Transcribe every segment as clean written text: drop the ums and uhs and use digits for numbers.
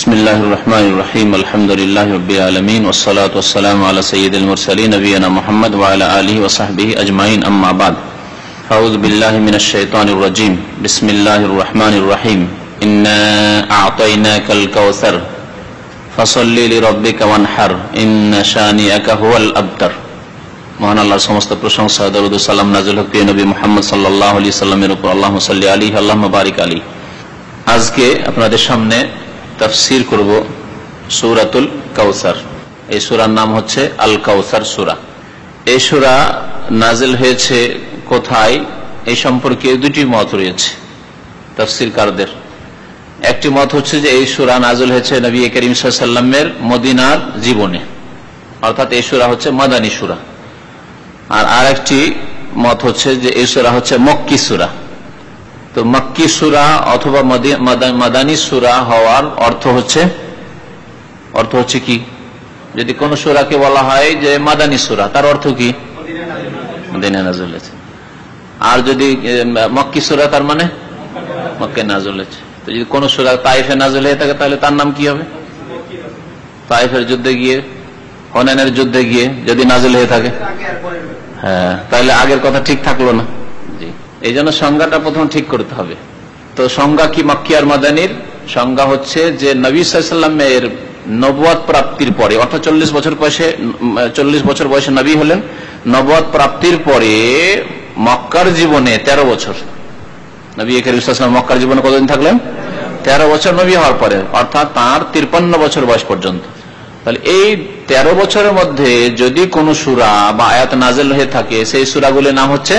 বিসমিল্লাহির রহমানির রহিম আলহামদুলিল্লাহি রাব্বিল আলামিন ওয়াস সালাতু ওয়াস সালামু আলা সাইয়্যিদিল মুরসালিন নবিয়িনা মুহাম্মদ ওয়া আলা আলিহি ওয়া সাহবিহি আজমাইন আম্মা বাদ আউযু বিল্লাহি মিনাশ শাইতানির রাজীম বিসমিল্লাহির রহমানির রহিম ইন্না আ'তাইনাকাল কাউসার ফাসাল্লি লিরাব্বিকা ওয়ানহার ইন্না শানিআকা হুয়াল আবতার। মহান আল্লাহর সমস্ত প্রশংসা, দরুদ ও সালাম নাযিল হোক প্রিয় নবী মুহাম্মদ সাল্লাল্লাহু আলাইহি সাল্লামের উপর। আল্লাহুম্মা সাল্লি আলাইহি আল্লাহুম্মা বারিক আলাইহি। আজকে আপনাদের সামনে তাফসীর করব সূরাতুল কাউসার। এই সূরার নাম হচ্ছে আল কাউসার সূরা। এই সূরা নাজিল হয়েছে কোথায়, এই সম্পর্কে দুটি মত রয়েছে তাফসীরকারদের। একটি মত হচ্ছে যে এই সূরা নাজিল হয়েছে নবী করিম সাল্লাল্লাহু আলাইহি ওয়াসাল্লামের মদিনার জীবনে, অর্থাৎ এই সূরা হচ্ছে মাদানী সূরা। আর আরেকটি মত হচ্ছে যে এই সূরা হচ্ছে মক্কি সূরা। তো মক্কি সূরা অথবা মাদানী সূরা হওয়ার অর্থ হচ্ছে কি, যদি কোন সূরাকে বলা হয় যে মাদানী সূরা, তার অর্থ কি মদিনায় নাযিল হয়েছে। আর যদি মক্কি সূরা, তার মানে মক্কায় নাযিল হয়েছে। তো যদি কোন সূরা তায়েফে নাযিল হয়ে থাকে, তাহলে তার নাম কি হবে? তায়েফের যুদ্ধে গিয়ে, হুনাইনের যুদ্ধে গিয়ে যদি নাযিল হয়ে থাকে, হ্যাঁ, তাহলে আগের কথা ঠিক থাকলো না। এই জন্য সংজ্ঞাটা প্রথম ঠিক করতে হবে। তো সংজ্ঞা কি মক্কি আর মাদানীর? সংজ্ঞা হচ্ছে যে নবী সাল্লাল্লাহু আলাইহি ওয়াসাল্লামের নবুয়ত প্রাপ্তির পরে, অর্থাৎ 40 বছর বয়সে নবী হলেন। নবুয়ত প্রাপ্তির পরে মক্কার জীবনে 13 বছর, নবী করিম সাল্লাল্লাহু আলাইহি ওয়াসাল্লাম মক্কার জীবনে কতদিন থাকলেন? 13 বছর নবী হওয়ার পরে, অর্থাৎ তার 53 বছর বয়স পর্যন্ত। তাহলে এই 13 বছরের মধ্যে যদি কোন সূরা বা আয়াত নাযিল হয়ে থাকে, সেই সূরাগুলোর নাম হচ্ছে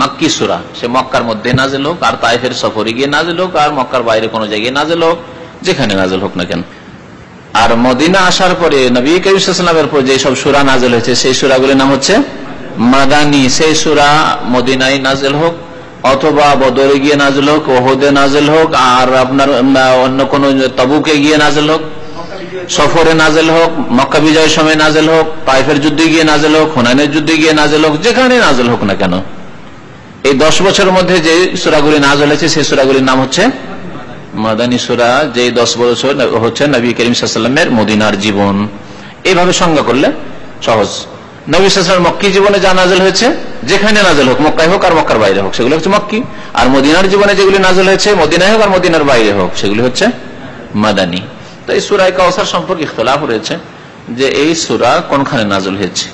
মক্কি সূরা। সে মক্কার মধ্যে নাযিল হোক, আর তায়েফের সফরে গিয়ে নাযিল হোক, আর মক্কার বাইরে কোনো জায়গায় নাযিল হোক, যেখানে নাযিল হোক না কেন। আর মদিনা আসার পরে নবী করিম সাল্লাল্লাহু আলাইহি ওয়াসাল্লামের পর যে সব সূরা নাযিল হয়েছে, সেই সূরাগুলোর নাম হচ্ছে মাদানী। সেই সূরা মদিনায় নাযিল হোক, অথবা বদরে গিয়ে নাযিল হোক, উহুদে নাযিল হোক, আর আপনার অন্য কোন তাবুকে গিয়ে নাযিল হোক, সফরে নাযিল হোক, মক্কা বিজয়ের সময় নাযিল হোক, তায়েফের যুদ্ধে গিয়ে নাযিল হোক, হুনাইনের যুদ্ধে গিয়ে নাযিল হোক, যেখানে নাযিল হোক না কেন, এই 10 বছরের মধ্যে যে সূরাগুলি নাযিল হয়েছে, সেই সূরাগুলির নাম হচ্ছে মাদানী সূরা। যে 10 বছর হচ্ছে নবী করিম সাল্লাল্লাহু আলাইহি ওয়াসাল্লামের মদিনার জীবন। এইভাবে সংজ্ঞা করলে সহজ। নবী সাল্লাল্লাহু আলাইহি ওয়াসাল্লামের মক্কি জীবনে যা নাযিল হয়েছে, যেখানে নাযিল হোক, মক্কায় হোক আর মক্কার বাইরে হোক, সেগুলো হচ্ছে মক্কি। আর মদিনার জীবনে যেগুলি নাযিল হয়েছে, মদিনায় হোক আর মদিনার বাইরে হোক, সেগুলি হচ্ছে মাদানী। তো এই সূরা কাউসার সম্পর্কে ইখতিলাফ রয়েছে যে এই সূরা কোনখানে নাযিল হয়েছে।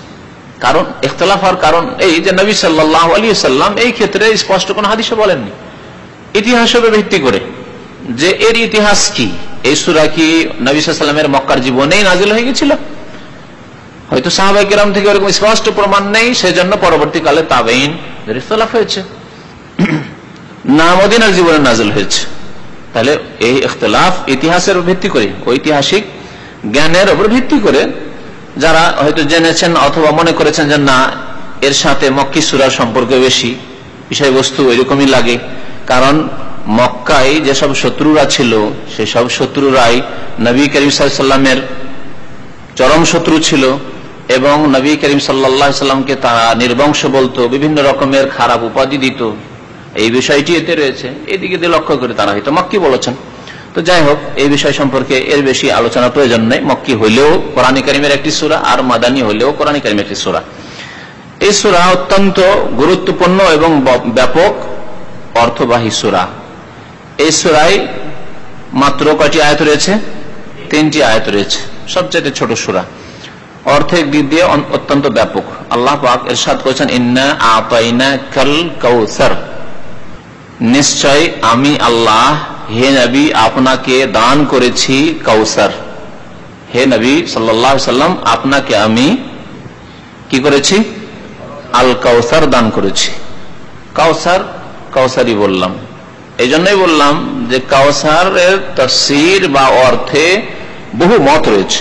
কারণ ইখতিলাফ হওয়ার কারণ এই যে নবী সাল্লাল্লাহু আলাইহি ওয়াসাল্লাম এই ক্ষেত্রে স্পষ্ট কোন হাদিসে বলেননি, ইতিহাসের ভিত্তি করে যে এর ইতিহাস কি। এই সূরা কি নবী সাল্লাল্লাহু আলাইহি ওয়াসাল্লামের মক্কার জীবনেই নাযিল হয়ে গিয়েছিল? হয়তো সাহাবায়ে কেরাম থেকে এরকম স্পষ্ট প্রমাণ নেই, সেজন্য পরবর্তীকালে তাবেঈনদের ইখতিলাফ হয়েছে, না মদিনার জীবনে নাযিল হয়েছে। তাহলে এই ইখতিলাফ ইতিহাসের ভিত্তি করে, ঐতিহাসিক জ্ঞানের উপর ভিত্তি করে যারা হয়তো জেনেছেন অথবা মনে করেছেন যে না, এর সাথে মক্কি সূরার সম্পর্ক বেশি, বিষয়বস্তু এরকমই লাগে। কারণ মক্কায় যেসব শত্রুরা ছিল, সেসব শত্রুরাই নবী করিম সাল্লাল্লাহু আলাইহি ওয়াসাল্লামের চরম শত্রু ছিল, এবং নবী করিম সাল্লাল্লাহু আলাইহি ওয়াসাল্লামকে তারা নির্বংশ বলতো, বিভিন্ন রকমের খারাপ উপাধি দিত। এই বিষয়টি এতে রয়েছে, এদিকে দিয়ে লক্ষ্য করে তারা হয়তো মক্কি বলেছেন। তো যাই হোক, এই বিষয় সম্পর্কে এর বেশি আলোচনার প্রয়োজন নেই। মক্কি হইলেও কোরআন কারীমের একটি সূরা, আর মাদানী হইলেও কোরআন কারীমের একটি সূরা। এই সূরা অত্যন্ত গুরুত্বপূর্ণ এবং ব্যাপক অর্থবাহী সূরা। এই সূরায় মাত্র কয়টি আয়াত রয়েছে? 3টি আয়াত রয়েছে, সবচেয়ে ছোট সূরা। অর্থের দিক দিয়ে অত্যন্ত ব্যাপক। আল্লাহ পাক ইরশাদ করেছেন, ইন্না আ'তাইনাকাল কাউসার, নিশ্চয় আমি আল্লাহ হে নবী আপনাকে দান করেছি কাউসার। হে নবী সাল্লাল্লাহু আলাইহি ওয়াসাল্লাম, আপনাকে আমি কি করেছি? আল কাউসার দান করেছি। কাউসার, কাউসারি বললাম, এই জন্যই বললাম যে কাউসারের তাফসীর বা অর্থে বহু মত রয়েছে।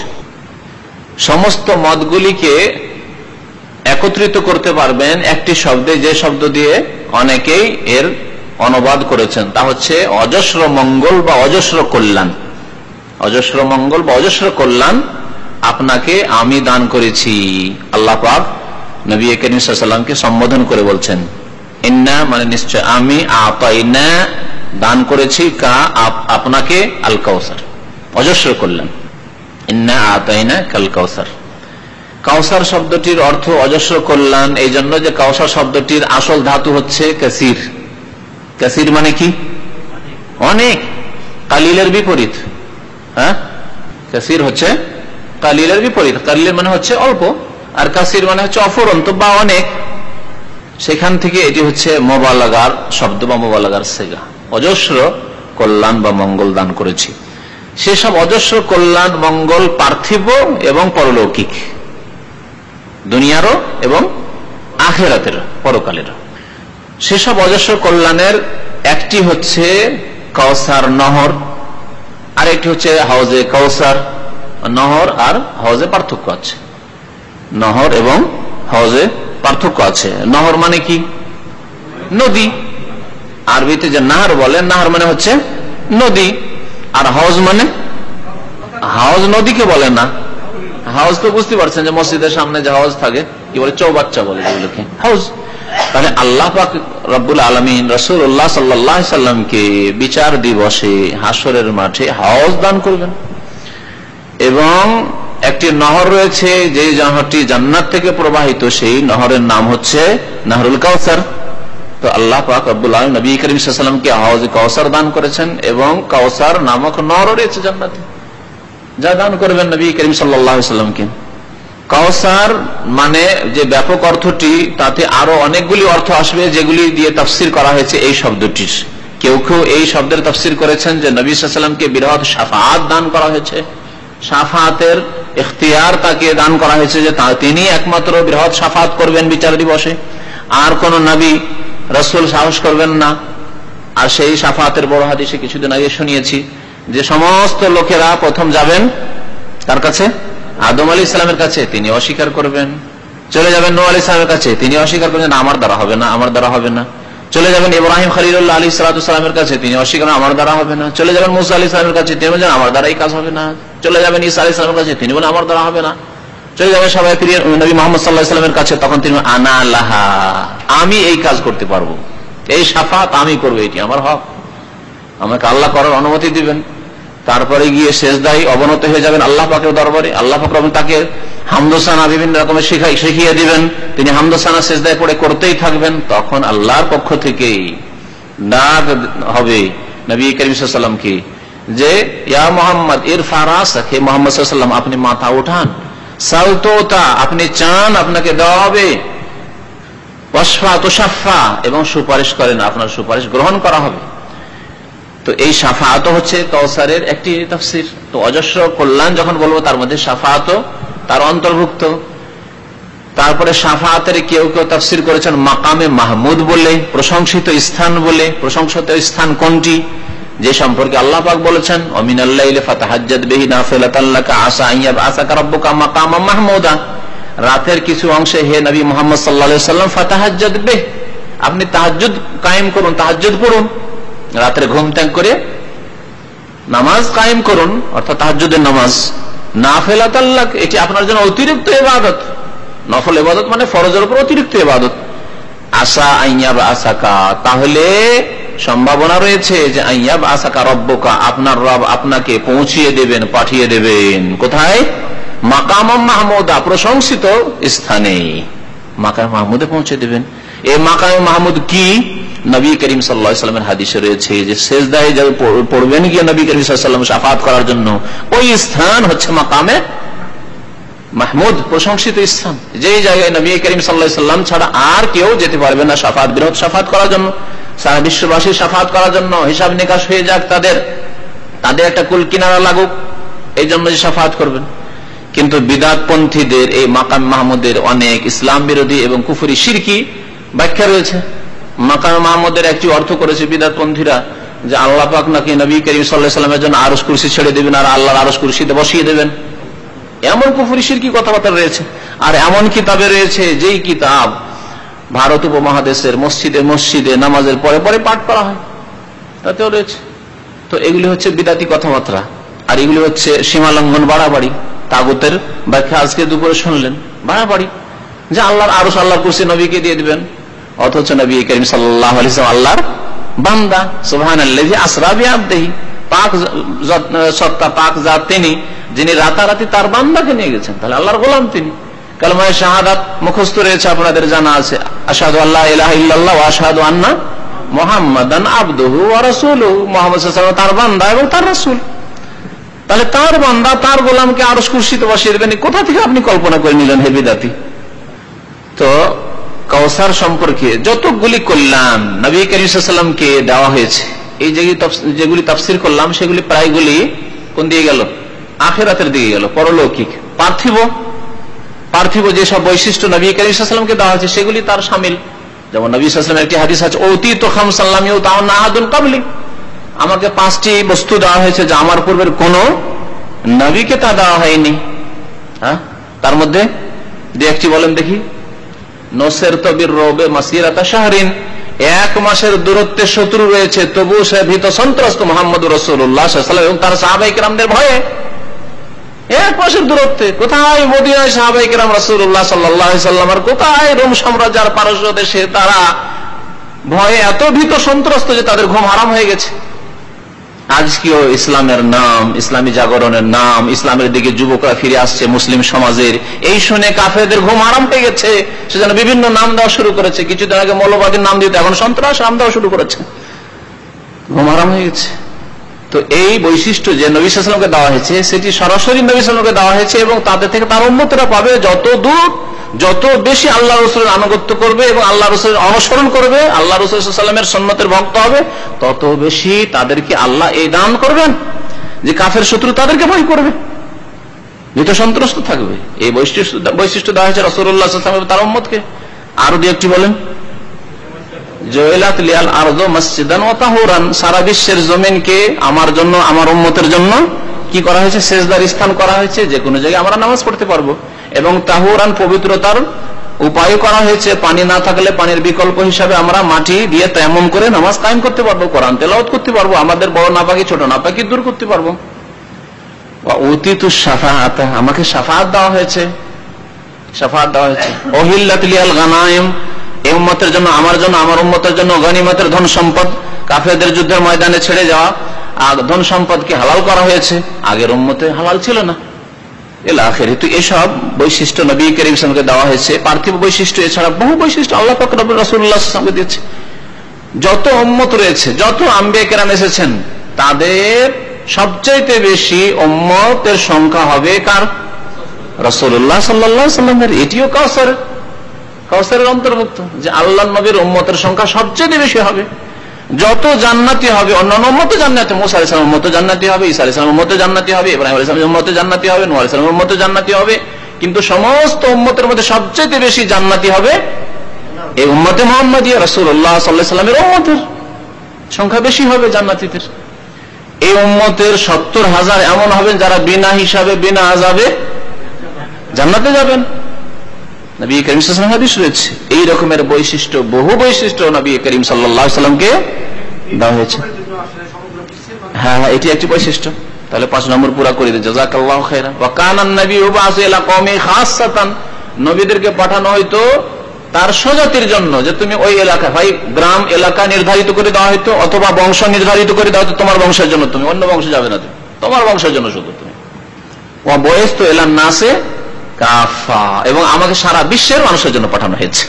সমস্ত মতগুলিকে একত্রিত করতে পারবেন একটি শব্দে, যে শব্দ দিয়ে অনেকেই এর অনুবাদ করেছেন, তা হচ্ছে অজস্র মঙ্গল বা অজস্র কল্যাণ। অজস্র মঙ্গল বা অজস্র কল্যাণ আপনাকে আমি দান করেছি। আল্লাহ পাক নবী করিম সাল্লাল্লাহু আলাইহি ওয়াসাল্লামকে সম্বোধন করে বলছেন, ইন্না মানে নিশ্চয়, আমি আ'তাইনা দান করেছি, কা আপনাকে, আল কাউসার। অজস্র কল্যাণ। ইন্না আতাইনা কাল কাউসার, কাউসার শব্দটির অর্থ অজস্র কল্যাণ, এই জন্য যে কাউসার শব্দটির আসল ধাতু হচ্ছে কাসির। কাসির মানে কি? অনেক। কালিলের বিপরীত। হ্যাঁ, কাসির হচ্ছে কালিলের বিপরীত। কালিল মানে হচ্ছে অল্প, আর কাসির মানে হচ্ছে অফুরন্ত বা অনেক। সেখান থেকে এটি হচ্ছে মোবালাগার শব্দ বা মোবালাগার সেগা। অজস্র কল্যাণ বা মঙ্গল দান করেছি। সেসব অজস্র কল্যাণ মঙ্গল পার্থিব এবং পরলৌকিক, দুনিয়ারও এবং আখেরাতের, পরকালের। সেসব অজস্র কল্যাণের একটি হচ্ছে কাউসার নহর, আর একটি হচ্ছে হাউজে কাউসার। নহর আর হাউজে পার্থক্য আছে, নহর এবং হাউজে পার্থক্য আছে। নহর মানে কি? নদী। আরবিতে যে নাহর বলে, নাহর মানে হচ্ছে নদী। আর হাউজ মানে, হাউজ নদীকে বলে না। হাউজ তো বুঝতে পারছেন যে মসজিদের সামনে যে হাউজ থাকে, কি বলে, চৌবাচ্চা বলে যেগুলোকে, হাউজ। তাহলে আল্লাহ পাক রব্বুল আলামিন রাসূলুল্লাহ সাল্লাল্লাহু আলাইহি সাল্লামকে বিচার দিবসে হাসরের মাঠে হাউজ দান করবেন। এবং একটি নহর রয়েছে, যে নহরটি জান্নাত থেকে প্রবাহিত, সেই নহরের নাম হচ্ছে নাহরুল কাউসার। তো আল্লাহ পাক রব্বুল আলামিন নবী করিম সাল্লাল্লাহু আলাইহি ওয়াসাল্লামকে হাউজে কাউসার দান করেছেন, এবং কাউসার নামক নহর রয়েছে জান্নাতে, যা দান করবেন নবী করিম সাল্লাল্লাহু আলাইহি ওয়াসাল্লামকে। কাউসার মানে যে ব্যাপক অর্থটি, তাতে আরো অনেকগুলি অর্থ আসবে, যেগুলি দিয়ে তাফসির করা হয়েছে এই শব্দটির। কেউ কেউ এই শব্দের তাফসির করেছেন যে নবী সাল্লাল্লাহু আলাইহি ওয়াসাল্লামকে বিরাট শাফাআত দান করা হয়েছে, শাফাআতের ইখতিয়ার তাকে দান করা হয়েছে, যে তিনি একমাত্র বৃহৎ শাফাআত করবেন বিচার দিবসে, আর কোন নবী রাসূল সাহস করবেন না। আর সেই শাফাআতের বড় হাদিসে কিছুদিন আগে শুনিয়েছি যে সমস্ত লোকেরা প্রথম যাবেন তার কাছে, আদম আলাইহিস সালামের কাছে, তিনি অস্বীকার করবেন। চলে যাবেন নূহ আলাইহিস সালামের কাছে, তিনি অস্বীকার করবেন, আমার দ্বারা হবে না, আমার দ্বারা হবে না। চলে যাবেন ইব্রাহিম খলিলুল্লাহ আলাইহিস সালামের কাছে, তিনি অস্বীকার, আমার দ্বারা হবে না। চলে যাবেন মুসা আলাইহিস সালামের কাছে, তিনি বলেন আমার দ্বারা এই কাজ হবে না। চলে যাবেন ঈসা আলাইহিস সালামের কাছে, তিনি বলেন আমার দ্বারা হবে না। চলে যাবেন সবাই প্রিয় নবী মুহাম্মদ সাল্লাল্লাহু আলাইহি ওয়াসাল্লামের কাছে, তখন তিনি আনা লাহা, আমি এই কাজ করতে পারবো, এই শাফাআত আমি করবো, এটি আমার হক, আমাকে আল্লাহ করার অনুমতি দিবেন। তারপরে গিয়ে সেজদায় অবনত হয়ে যাবেন আল্লাহ পাকের দরবারে। আল্লাহ পাক তাকে হামদোসানা বিভিন্ন রকমের শিখিয়ে দিবেন, তিনি হামদোসানা সেজদায় পড়ে করতেই থাকবেন। তখন আল্লাহর পক্ষ থেকে ডাক হবে নবী করিম সাল্লাল্লাহু আলাইহি ওয়াসাল্লামকে, যে ইয়া মুহাম্মদ ইরফা রাসাক, হে মুহাম্মদ সাল্লাল্লাহু আলাইহি ওয়াসাল্লাম আপনি মাথা উঠান, সালতোতা আপনি চান আপনাকে দেওয়া হবে, ওয়াশফা তুশাফা এবং সুপারিশ করেন, আপনার সুপারিশ গ্রহণ করা হবে। তো এই শাফাআত হচ্ছে কাউসারের একটি তাফসীর। তো অজস্র কল্যাণ যখন বলবো, তার মধ্যে শাফাআত তার অন্তর্ভুক্ত। তারপরে শাফাআতের কেউ কেউ তাফসীর করেছেন মাকামে মাহমুদ বলে, প্রশংসিত স্থান বলে। প্রশংসিত স্থান কোনটি? যে সম্পর্কে আল্লাহ পাক বলেছেন ওয়ামিনাল লাইলি ফাতাহাজ্জাদ বিহি নাফিলাতান লাকা আসা আন ইয়াবআসাকা রাব্বুকা মাকামান মাহমুদা। রাতের কিছু অংশে হে নবী মুহাম্মদ সাল্লাল্লাহু আলাইহি ওয়াসাল্লাম ফাতাহাজ্জাদ বিহি, আপনি তাহাজ্জুদ কায়েম করুন, তাহাজ্জুদ পড়ুন, রাতের ঘুম ত্যাগ করে নামাজ কায়েম করুন, অর্থাৎ তাহাজ্জুদের নামাজ। নাফিলাতান লাক, এটি আপনার জন্য অতিরিক্ত ইবাদত। নফল ইবাদত মানে ফরজের উপর অতিরিক্ত ইবাদত। আসা আন ইয়াবআসাকা, তাহলে সম্ভাবনা রয়েছে যে আন ইয়াবআসাকা রাব্বুকা, আপনার রব আপনাকে পৌঁছিয়ে দেবেন, পাঠিয়ে দেবেন। কোথায়? মাকামাম মাহমুদা, প্রশংসিত স্থানে, মাকাম মাহমুদে পৌঁছে দেবেন। এই মাকাম মাহমুদ কি? নবী করিম সাল্লাল্লাহু আলাইহি ওয়াসাল্লামের হাদিসে রয়েছে যে সেজদায় যারা পড়বেন গিয়ে নবী করিম সাল্লাল্লাহু আলাইহি ওয়াসাল্লাম শাফাআত করার জন্য, ওই স্থান হচ্ছে মাকামে মাহমুদ, প্রশংসিত স্থান। যেই জায়গায় নবী করিম সাল্লাল্লাহু আলাইহি ওয়াসাল্লাম ছাড়া আর কেউ যেতে পারবে না শাফাআত, বৃহৎ শাফাআত করার জন্য, সারা বিশ্ববাসীর শাফাআত করার জন্য, হিসাব নিকাশ হয়ে যাক, তাদের একটা কুল কিনারা লাগুক, এই জন্য যে শাফাআত করবেন। কিন্তু বিদআতপন্থীদের এই মাকাম মাহমুদের অনেক ইসলাম বিরোধী এবং কুফরি শিরকি ব্যাখ্যা রয়েছে। মাকাম মাহমুদের একটি অর্থ করেছে বিদআতপন্থীরা যে আল্লাহ পাক নাকি নবী করিম সাল্লাল্লাহু আলাইহি ওয়াসাল্লামের জন্য আরশ কুরসি ছেড়ে দেবেন আর আল্লাহর আরশ কুরসিতে বসিয়ে দেবেন, এমন কুফরি শিরকি কথাবার্তা রয়েছে। আর এমন কিতাবে রয়েছে যেই কিতাব ভারত উপমহাদেশের মসজিদে মসজিদে নামাজের পরে পরে পাঠ করা হয়, তাতেও রয়েছে। তো এগুলি হচ্ছে বিদাতি কথাবার্তা, আর এগুলি হচ্ছে সীমালঙ্ঘন, বাড়াবাড়ি। তাগুতের ব্যাখ্যা আজকে দুপুরে শুনলেন, বাড়াবাড়ি, যে আল্লাহর আরশ আল্লাহর কুরসি নবীকে দিয়ে দিবেন, অথচ নবী করিম সাল্লাল্লাহু আলাইহি ওয়াসাল্লাম আল্লাহর বান্দা। সুবহানাল্লাযী আসরা বিআবদিহি, পাক সত্তা, পাক জাত তিনি, যিনি রাতারাতি তার বান্দাকে নিয়ে গেছেন। তাহলে আল্লাহর গোলাম তিনি। কালেমায়ে শাহাদাত মুখস্থ রয়েছে, আপনাদের জানা আছে, আশহাদু আল্লা ইলাহা ইল্লাল্লাহ ওয়া আশহাদু আন্না মুহাম্মাদান আবদুহু ওয়া রাসূলুহু। মুহাম্মদ সাল্লাল্লাহু আলাইহি ওয়াসাল্লাম তার বান্দা এবং তার রাসূল। তাহলে তার বান্দা তার গোলামকে আরশ কুরসিতে বসিয়ে দেবেন, কোথা থেকে আপনি কল্পনা করে নিলেন হে বিদাতি? তো কাউসার সম্পর্কে যতগুলি কল্যাণ নবী করিম সাল্লাল্লাহু আলাইহি ওয়াসাল্লামকে দেওয়া হয়েছে, এই যেগুলি তাফসীর করলাম সেগুলি প্রায়গুলি কোন দিকে গেল? আখিরাতের দিকে গেল, পরলৌকিক। পার্থিব যেসব বৈশিষ্ট্য নবী করিম সাল্লাল্লাহু আলাইহি ওয়াসাল্লামকে দেওয়া হয়েছে সেগুলি তার শামিল। যেমন নবী সাল্লাল্লাহু আলাইহি ওয়াসাল্লামের একটি হাদিস আছে, ওতীতু খামসান লাম ইউতাউনা আহাদুন ক্বাবলি। আমাকে 5টি বস্তু দেওয়া হয়েছে যা আমার পূর্বের কোন নবীকে তা দেওয়া হয়নি। হ্যাঁ, তার মধ্যে দুই একটি বলেন দেখি। নসিরতু বির-রুবে মাসিরাতা শাহরিন, 1 মাসের দূরত্বে শত্রু রয়েছে, তবু সে ভীত সন্ত্রস্ত মুহাম্মদুর রাসূলুল্লাহ সাল্লাল্লাহু আলাইহি ওয়াসাল্লাম এবং তার সাহাবায়ে কেরামদের ভয়ে। 1 মাসের দূরত্বে, কোথায় মদিনায় সাহাবায়ে কেরাম রাসূলুল্লাহ সাল্লাল্লাহু আলাইহি ওয়াসাল্লাম, আর কোথায় রোম সাম্রাজ্য আর পারস্য দেশে, তারা ভয়ে এত ভীত সন্ত্রস্ত যে তাদের ঘুম হারাম হয়ে গেছে। আজকেও ইসলামের নাম, ইসলামী জাগরণের নাম, ইসলামের দিকে যুবকরা ফিরে আসছে মুসলিম সমাজের, এই শুনে কাফেরদের ঘুম হারাম হয়ে গেছে। সেজন্য বিভিন্ন নাম দেওয়া শুরু করেছে। কিছুদিন আগে মৌলবাদীর নাম দিতে, এখন সন্ত্রাস নাম দেওয়া শুরু করেছে। ঘুম হারাম হয়ে গেছে। তো এই বৈশিষ্ট্য যে নবী সাল্লাল্লাহু আলাইহি ওয়াসাল্লামকে দেওয়া হয়েছে, সেটি সরাসরি নবী সাল্লাল্লাহু আলাইহি ওয়াসাল্লামকে দেওয়া হয়েছে এবং তাদের থেকে তার উম্মতরা পাবে। যত বেশি আল্লাহ রাসূলের আনুগত্য করবে এবং আল্লাহ রাসূলের অনুসরণ করবে, আল্লাহ রাসূল সাল্লাল্লাহু আলাইহি ওয়াসাল্লামের সুন্নতের ভক্ত হবে, তত বেশি তাদেরকে আল্লাহ এই দান করবেন যে কাফের শত্রু তাদেরকে ভয় করবে, ভীত সন্ত্রস্ত থাকবে। এই বৈশিষ্ট্য দেওয়া হয়েছে রাসূলুল্লাহ সাল্লাল্লাহু আলাইহি ওয়াসাল্লাম তার উম্মতকে। আরো দুই একটি বলেন। জুইলাত লিয়াল আরদু মাসজিদান ওয়া তাহুরান, সারা বিশ্বের জমিনকে আমার জন্য, আমার উম্মতের জন্য কি করা হয়েছে? সেজদার স্থান করা হয়েছে, যে কোনো জায়গায় আমরা নামাজ পড়তে পারবো। এবং তাহুরান, পবিত্রতার উপায় করা হয়েছে। পানি না থাকলে পানির বিকল্প হিসাবে আমরা মাটি দিয়ে তায়াম্মুম করে নামাজ কায়েম করতে পারবো, কোরআন তেলাওয়াত করতে পারবো, আমাদের বড় নাপাকি ছোট নাপাকি দূর করতে পারবো। ওয়া উতিতু শাফাআত, আমাকে শাফাআত দেওয়া হয়েছে, শাফাআত দেওয়া হয়েছে। ওহিল্লাত লিয়াল গানাইম, এই উম্মতের জন্য, আমার জন্য, আমার উম্মতের জন্য গনিমতের ধন সম্পদ, কাফেরদের যুদ্ধের ময়দানে ছেড়ে যাওয়া আর ধন সম্পদকে হালাল করা হয়েছে, আগের উম্মতে হালাল ছিল না। এসব বৈশিষ্ট্য নবী করিম সাল্লাল্লাহু আলাইহি ওয়াসাল্লামকে দেওয়া হয়েছে। পার্থিব বৈশিষ্ট্য এছাড়া বহু বৈশিষ্ট্য আল্লাহ পাক রাসূলুল্লাহ সাল্লাল্লাহু আলাইহি ওয়াসাল্লামকে দিয়েছে। যত উম্মত রয়েছে, যত আম্বিয়া কেরাম এসেছেন, তাদের সবচাইতে বেশি উম্মতের সংখ্যা হবে কার? রাসূলুল্লাহ সাল্লাল্লাহু আলাইহি ওয়াসাল্লামের। এটিও কাউসারের অন্তর্ভুক্ত, যে আল্লাহর নবীর উম্মতের সংখ্যা সবচেয়ে বেশি হবে। যত জান্নাতি হবে, অন্যান্য উম্মতে জান্নাতি, মুসা আলাইহিস সালামের উম্মতে জান্নাতি হবে, ঈসা আলাইহিস সালামের উম্মতে জান্নাতি হবে, ইব্রাহিম আলাইহিস সালামের উম্মতে জান্নাতি হবে, নূহ আলাইহিস সালামের উম্মতে জান্নাতি হবে, কিন্তু সমস্ত উম্মতের মধ্যে সবচেয়ে বেশি জান্নাতি হবে এই উম্মতে মুহাম্মাদিয়া, রাসূলুল্লাহ সাল্লাল্লাহু আলাইহি ওয়াসাল্লামের উম্মতের সংখ্যা বেশি হবে জান্নাতীদের। এই উম্মতের 70,000 এমন হবে যারা বিনা হিসাবে, বিনা আযাবে জান্নাতে যাবেন। নবী করিম সাল্লাল্লাহু আলাইহি ওয়াসাল্লাম হাদিস রয়েছে। এই রকমের বৈশিষ্ট্য, বহু বৈশিষ্ট্য নবী করিম সাল্লাল্লাহু আলাইহি ওয়াসাল্লামকে দেওয়া হয়েছে। হ্যাঁ, এটি একটি বৈশিষ্ট্য। তাহলে 5 নম্বর পুরা করে দিন। জাযাকাল্লাহু খাইরান। ওয়া কানান নবী ইউবাসু ইলা কওমি খাসসাতান, নবীদেরকে পাঠানো হয়তো তার স্বজাতির জন্য, যে তুমি ওই এলাকা, ভাই গ্রাম এলাকা নির্ধারিত করে দেওয়া হয়তো, অথবা বংশ নির্ধারিত করে দেওয়া হয়তো, তোমার বংশের জন্য, তুমি অন্য বংশে যাবে না, তোমার বংশের জন্য শুধু তুমি। ওয়া বুইসতু ইলান নাসি কাফা, এবং আমাকে সারা বিশ্বের মানুষের জন্য পাঠানো হয়েছে।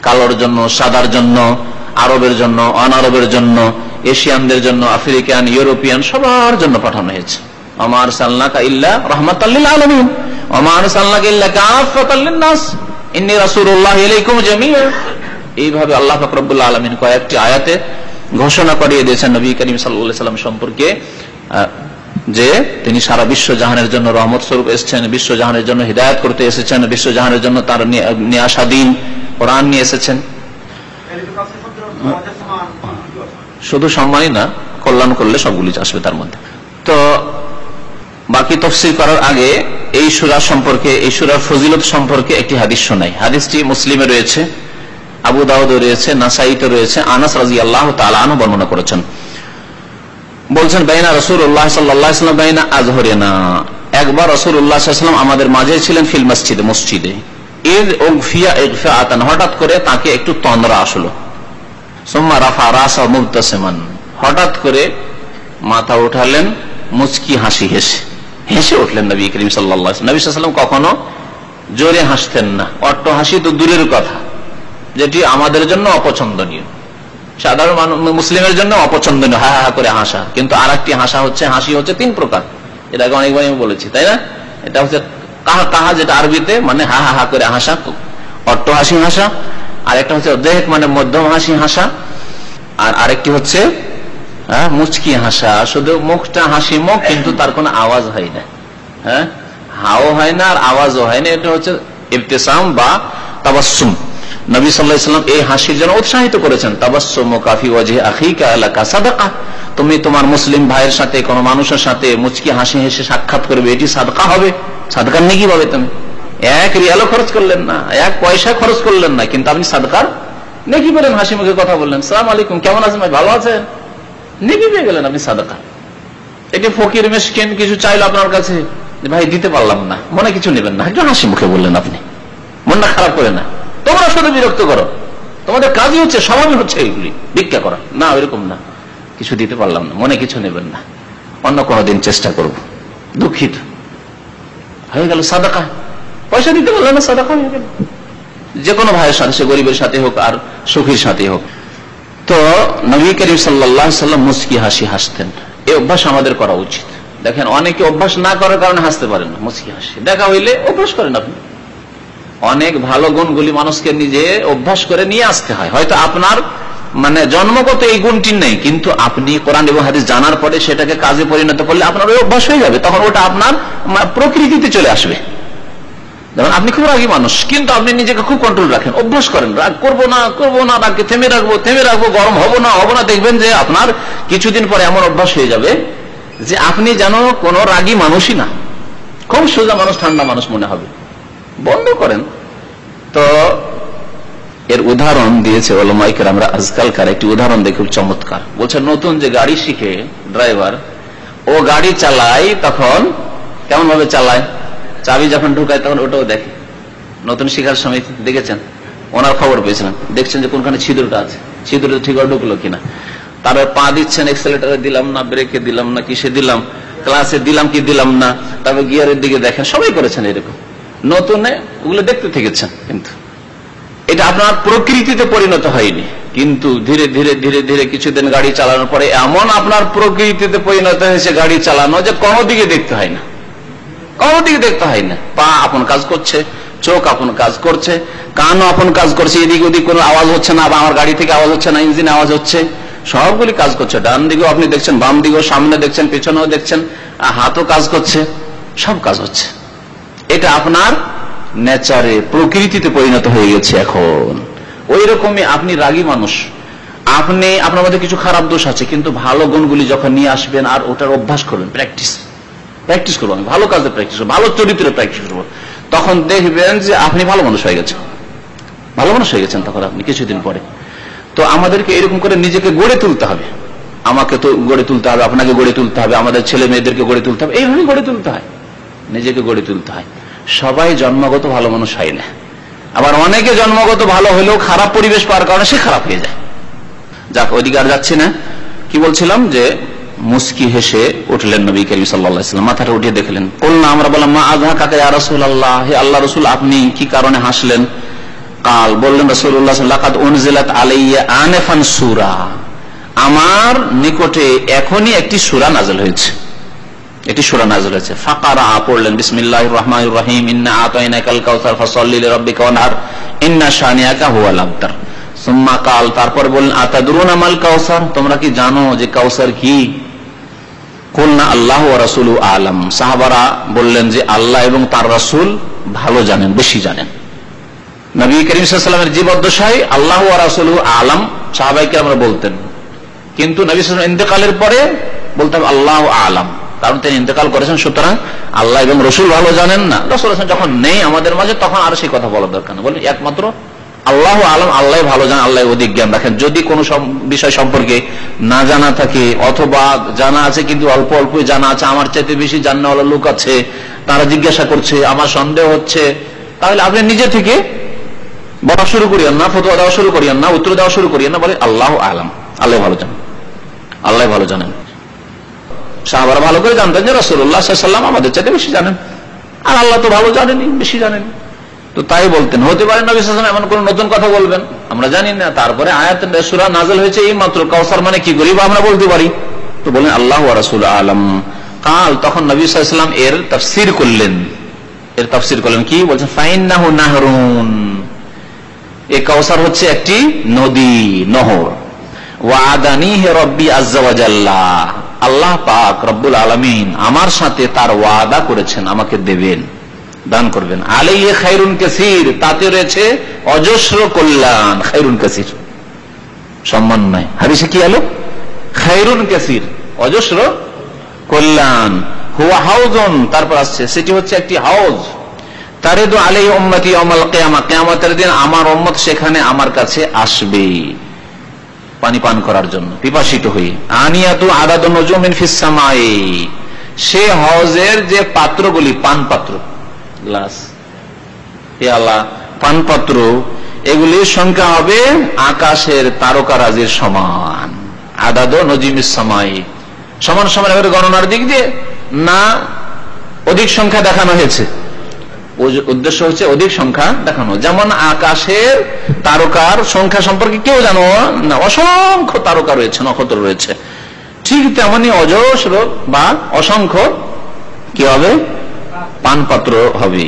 কালোর জন্য, সাদার জন্য, আরবের জন্য, অনারবের জন্য, এশিয়ানদের জন্য, আফ্রিকান, ইউরোপিয়ান, সবার জন্য পাঠানো হয়েছে। ওমা আরসালনাকা ইল্লা রাহমাতাল লিল আলামিন ওমা আরসালনাকা ইল্লা কাফাতাল লিন-নাস ইন্নী রাসূলুল্লাহি ইলাইকুম জামিআ। এইভাবে আল্লাহ পাক রব্বুল আলামিন কয়েকটি আয়াতে ঘোষণা করিয়ে দিয়েছেন নবী করিম সাল্লাল্লাহু আলাইহি ওয়াসাল্লাম সম্পর্কে, যে তিনি সারা বিশ্ব জাহানের জন্য রহমত স্বরূপ এসেছেন, বিশ্ব জাহানের জন্য হিদায়াত করতে এসেছেন, বিশ্ব জাহানের জন্য তার নিয়ে আসা দিন কোরআন নিয়ে এসেছেন। শুধু সম্মানই না, কল্যাণ করলে সবগুলি আসবে তার মধ্যে। তো বাকি তাফসীর করার আগে এই সূরা সম্পর্কে, এই সূরার ফজিলত সম্পর্কে একটি হাদিস শোনাই। হাদিসটি মুসলিমে রয়েছে, আবু দাউদে রয়েছে, নাসাইতে রয়েছে। আনাস রাদিয়াল্লাহু তাআলা আনহু বর্ণনা করেছেন, বলছেন বাইনা রাসূলুল্লাহ সাল্লাল্লাহু আলাইহি ওয়াসাল্লাম বাইনা আযহরিনা, একবার রাসূলুল্লাহ সাল্লাল্লাহু আলাইহি ওয়াসাল্লাম আমাদের মাঝে ছিলেন, ফিল মসজিদে, মসজিদে। ইয উগফিয়া ইগফাআতান, হঠাৎ করে তাকে একটু তন্দ্রা আসলো। সুম্মা রাফা রাসা মুবতাসিমান, হঠাৎ করে মাথা উঠালেন মুচকি হাসি হেসে উঠলেন নবী করিম সাল্লাল্লাহু আলাইহি ওয়াসাল্লাম। নবী সাল্লাল্লাহু আলাইহি ওয়াসাল্লাম কখনো জোরে হাসতেন না, অট্ট হাসি তো দূরের কথা, যেটি আমাদের জন্য অপছন্দনীয়, সাধারণ মুসলিমের জন্য অপছন্দনীয় হা হা করে হাসা। কিন্তু আর একটি হাসি হচ্ছে 3 প্রকার, এটা আগে অনেকবার আমি বলেছি, তাই না? এটা হচ্ছে কাহা কাহা, যেটা আরবিতে মানে হা হা করে হাসা, অট্ট হাসি হাসা। আর একটা হচ্ছে দেহেক মানে মধ্যম হাসি হাসা। আর আরেকটি হচ্ছে মুচকি হাসা, শুধু মুখটা হাসি মুখ, কিন্তু তার কোনো আওয়াজ হয় না, হাও হয় না আর আওয়াজও হয় না। এটা হচ্ছে ইবতিসাম বা তাবাসসুম। নবী সাল্লাল্লাহু আলাইহি ওয়াসাল্লাম এই হাসির জন্য উৎসাহিত করেছেন, তাবাসসুমুকা ফি ওয়াজহি আখিকা লাকা সাদাকা, তুমি তোমার মুসলিম ভাইয়ের সাথে কোন মানুষের সাথে মুচকি হাসি হেসে সাক্ষাৎ করবে, এটি সাদকা হবে, সাদকার নেকি পাবে। তুমি 1 রিয়ালও খরচ করলেন না, 1 পয়সা খরচ করলেন না, কিন্তু আপনি সাদকার নেকি পেলেন। হাসি মুখে কথা বললেন, সালাম আলাইকুম, কেমন আছেন ভাই, ভালো আছেন, নেকি পেয়ে গেলেন আপনি সাদকা। এটি ফকির মিসকিন কিছু চাইলো আপনার কাছে, ভাই দিতে পারলাম না, মনে কিছু নেবেন না, একটু হাসি মুখে বললেন, আপনি মনটা খারাপ করে না। তোমরা শুধু বিরক্ত করো, তোমাদের কাজই হচ্ছে, স্বভাবই হচ্ছে এইগুলি ভিক্ষা করা, না এরকম না, কিছু দিতে পারলাম না, মনে কিছু নেবেন না, অন্য কোনদিন চেষ্টা করব, দুঃখিত। হয়ে গেল সাদাকা, পয়সা দিতে পারলেন না, সাদাকা হয়ে গেল। যে কোনো ভাইয়ের সাথে, সে গরিবের সাথে হোক আর সুখীর সাথে হোক। তো নবী করিম সাল্লাল্লাহু আলাইহি ওয়াসাল্লাম মুচকি হাসি হাসতেন, এই অভ্যাস আমাদের করা উচিত। দেখেন অনেকে অভ্যাস না করার কারণে হাসতে পারেন না, মুচকি হাসি দেখা হইলে অভ্যাস করেন আপনি। অনেক ভালো গুণগুলি মানুষকে নিজে অভ্যাস করে নিয়ে আসতে হয়। হয়তো আপনার মানে জন্মগত এই গুণটি নেই, কিন্তু আপনি কোরআন এবং হাদিস জানার পরে সেটাকে কাজে পরিণত করলে আপনার ওই অভ্যাস হয়ে যাবে, তখন ওটা আপনার প্রকৃতিতে চলে আসবে। যেমন আপনি খুব রাগী মানুষ, কিন্তু আপনি নিজেকে খুব কন্ট্রোল রাখেন, অভ্যাস করেন, রাগ করবো না, রাগকে থেমে রাখবো, গরম হবো না, দেখবেন যে আপনার কিছুদিন পরে এমন অভ্যাস হয়ে যাবে যে আপনি যেন কোনো রাগী মানুষই না, খুব সোজা মানুষ, ঠান্ডা মানুষ মনে হবে। বন্ধ করেন। তো এর উদাহরণ দিয়েছে ওলামায়ে কেরামরা, আজকালকার একটি উদাহরণ দেখে খুব চমৎকার। বলছে নতুন যে গাড়ি শিখে ড্রাইভার, ও গাড়ি চালায়, তখন কেমন ভাবে চালায়, চাবি যখন ঢুকায় তখন ওটাও দেখে। নতুন শিখার সময় দেখেছেন, ওনার খবর পেয়েছিলাম, দেখছেন যে কোনখানে ছিদ্রটা আছে, ছিদ্রটা ঠিক ঢুকলো কিনা, তারপর পা দিচ্ছেন, এক্সেলেটারে দিলাম না, ব্রেকে দিলাম না, কিসে দিলাম, ক্লাসে দিলাম কি দিলাম না, তারপর গিয়ারের দিকে দেখেন, সবাই করেছেন এরকম। নতুনে ওগুলো দেখতে থেকেছেন, কিন্তু এটা আপনার প্রকৃতিতে পরিণত হয়নি। কিন্তু ধীরে ধীরে ধীরে ধীরে কিছুদিন গাড়ি চালানোর পরে এমন আপনার প্রকৃতিতে পরিণত হয়েছে গাড়ি চালানো, যে কোনো দিকে দেখতে হয় না, কোনো দিকে দেখতে হয় না। পা আপন কাজ করছে, চোখ আপন কাজ করছে, কানও আপন কাজ করছে, এদিক ওদিক কোনো আওয়াজ হচ্ছে না, বা আমার গাড়ি থেকে আওয়াজ হচ্ছে না, ইঞ্জিন আওয়াজ হচ্ছে, সবগুলি কাজ করছে। ডান দিকেও আপনি দেখছেন, বাম দিকেও, সামনে দেখছেন, পেছনেও দেখছেন, হাতও কাজ করছে, সব কাজ হচ্ছে। এটা আপনার নেচারে, প্রকৃতিতে পরিণত হয়ে গেছে এখন। ওই রকমই আপনি রাগী মানুষ, আপনি আপনার মধ্যে কিছু খারাপ দোষ আছে, কিন্তু ভালো গুণগুলি যখন নিয়ে আসবেন আর ওটার অভ্যাস করবেন, প্র্যাকটিস করবো, আমি ভালো কাজে প্র্যাকটিস করবো, ভালো চরিত্রে প্র্যাকটিস করবো, তখন দেখবেন যে আপনি ভালো মানুষ হয়ে গেছেন, তখন আপনি কিছুদিন পরে। তো আমাদেরকে এরকম করে নিজেকে গড়ে তুলতে হবে, আমাকে তো গড়ে তুলতে হবে, আপনাকে গড়ে তুলতে হবে, আমাদের ছেলে মেয়েদেরকে গড়ে তুলতে হবে, এইভাবে গড়ে তুলতে হয়, নিজেকে গড়ে তুলতে হয়। সবাই জন্মগত ভালো মানুষ হয় না, আবার অনেকে জন্মগত ভালো হলেও খারাপ পরিবেশ পাওয়ার কারণে সে খারাপ হয়ে যায়। যাক, ওইদিকে আর যাচ্ছি না। কি বলছিলাম, যে মুস্কি হেসে উঠলেন নবী করিম সাল্লাল্লাহু আলাইহি ওয়াসাল্লাম, মাথাটা উঠিয়ে দেখলেন। বললাম, আমরা বললাম, মা আযহাকাকা ইয়া রাসূলুল্লাহ, হে আল্লাহর রাসূল, আপনি কি কারণে হাসলেন? কাল, বললেন রাসূলুল্লাহ, লাকাদ উনজিলাত আলাইয়া আনাফান সূরা, আমার নিকটে এখনই একটি সূরা নাযিল হয়েছে, এটি সূরা নাযিল হয়েছে। ফাকারা, পড়লেন, বিসমিল্লাহির রহমানির রহিম, ইন্না আতাইনাকাল কাউসার ফাসাল্লি লিরাব্বিকা ওয়ানহার, ইন্না শানিআকা হুয়াল আবতার। সুম্মা কাল, তারপর বললেন, আতাদরুনা মাল কাউসার, তোমরা কি জানো যে কাউসার কি? কুলনা আল্লাহু ওয়া রাসূলুহু আ'লাম, সাহাবারা বললেন যে আল্লাহ এবং তার রাসূল ভালো জানেন, বেশি জানেন। নবী করিম সাল্লাল্লাহু আলাইহি ওয়াসাল্লামের জীবদ্দশায় আল্লাহু ওয়া রাসূলুহু আ'লাম সাহাবায়ে কেরামরা বলতেন, কিন্তু নবী সাল্লাল্লাহু আলাইহি ওয়াসাল্লাম ইন্তেকালের পরে বলতেন আল্লাহু আ'লাম, কারণ তিনি ইন্তেকাল করেছেন, সুতরাং আল্লাহ এবং রাসূল ভালো জানেন না। রাসূল যখন নেই আমাদের মাঝে, তখন আর সেই কথা বলার দরকার নেই, বলেন একমাত্র আল্লাহু আ'লাম, আল্লাহ ভালো জানেন, আল্লাহ অধিক জ্ঞান রাখেন। যদি কোনো বিষয় সম্পর্কে না জানা থাকে, অথবা জানা আছে কিন্তু অল্প অল্প জানা আছে, আমার চাইতে বেশি জানাওয়ালা লোক আছে, তারা জিজ্ঞাসা করছে, আমার সন্দেহ হচ্ছে, তাহলে আপনি নিজে থেকে বলা শুরু করিয়েন না, ফতোয়া দেওয়া শুরু করিয়েন না, উত্তর দেওয়া শুরু করিয়েন না, বলে আল্লাহু আ'লাম, আল্লাহ ভালো জানেন, আল্লাহ ভালো জানেন। সাহাবারা ভালো করে জানতেন যে রাসূলুল্লাহ সাল্লাল্লাহু আলাইহি ওয়াসাল্লাম আমাদের চাইতে বেশি জানেন, আর আল্লাহ তো ভালো জানেনি, বেশি জানেন। তো তাই বলতেন, হতে পারে নবী সাল্লাল্লাহু আলাইহি ওয়াসাল্লাম এমন কোন নতুন কথা বলবেন আমরা জানি না, তারপরে আয়াত সূরা নাযিল হয়েছে এই মাত্র, কাউসার মানে কি করি বা আমরা বলতে পারি। তো বলেন আল্লাহু ওয়া রাসূলুহু আলাম। কাল তখন নবী সাল্লাল্লাহু আলাইহি ওয়াসাল্লাম এর তাফসীর করলেন, কি বলছেন, ফাইন্নাহু নাহরুন, এই কাউসার হচ্ছে একটি নদী, নহর। ওয়াদানিহি রাব্বি আযজা ওয়া জাল্লা, আল্লাহ পাক রব্বুল আলামিন আমার সাথে তার ওয়াদা করেছেন আমাকে দেবেন, দান করবেন। আলাইহি খায়রুন কাসীর, তাতে রয়েছে অজস্র কল্যাণ। খায়রুন কাসীর সম্মান নাই, হাদিসে কি এলো? খায়রুন কাসীর, অজস্র কল্যাণ। হুয়া হাউজুন, তারপর আসছে সেটি হচ্ছে একটি হাউজ। তারিদু আলাইহি উম্মতি ইয়াউমাল কিয়ামা, কিয়ামতের দিন আমার উম্মত সেখানে আমার কাছে আসবে পানি পান করার জন্য পিপাসিত হয়ে। আনিয়াতু আদাদু নুজুমিন ফিস সামাই, সে হাউজের যে পাত্রগুলি, পান পাত্র, গ্লাস, পেয়ালা, পান পাত্র, এগুলির সংখ্যা হবে আকাশের তারকারাজির সমান। আদাদু নুজুমিস সামাই, সমান সমান এবারে গণনার দিক দিয়ে না অধিক সংখ্যা দেখানো হয়েছে, উদ্দেশ্য হচ্ছে অধিক সংখ্যা দেখানো। যেমন আকাশের তারকার সংখ্যা সম্পর্কে কেউ জানো না, অসংখ্য তারকা রয়েছে, নক্ষত্র রয়েছে, ঠিক তেমনি অজস্র বা অসংখ্য কি হবে? পানপাত্র হবে।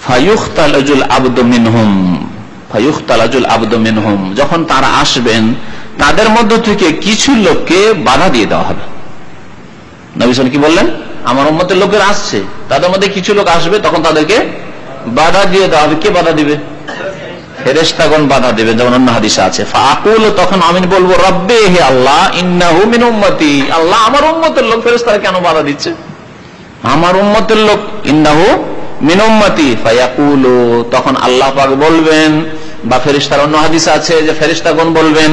ফায়ুখতালাজুল আবদু মিনহুম, ফায়ুখতালাজুল আবদু মিনহুম, যখন তারা আসবেন তাদের মধ্য থেকে কিছু লোককে বাধা দিয়ে দেওয়া হবে। নবী সাল্লাল্লাহু আলাইহি ওয়াসাল্লাম কি বললেন? আমার উম্মতের লোকের আসছে, তাদের মধ্যে কিছু লোক আসবে, তখন তাদেরকে বাধা দিয়ে দেওয়া হবে। কে বাধা দিবে? ফেরেশতাগণ বাধা দিবে, যেমন অন্য হাদিসে আছে। ফাআকুলু, তখন আমি বলবো, রব্বে, হে আল্লাহ, ইন্নাহু মিন উম্মতি, আল্লাহ আমার উম্মতের লোক, ফেরেশতারা কেন বাধা দিচ্ছে? আমার উম্মতের লোক, ইন্নাহু মিন উম্মতি। ফায়াকুলু, তখন আল্লাহ পাক বলবেন, বা ফেরেশতার অন্য হাদিসে আছে যে ফেরেশতাগণ বলবেন,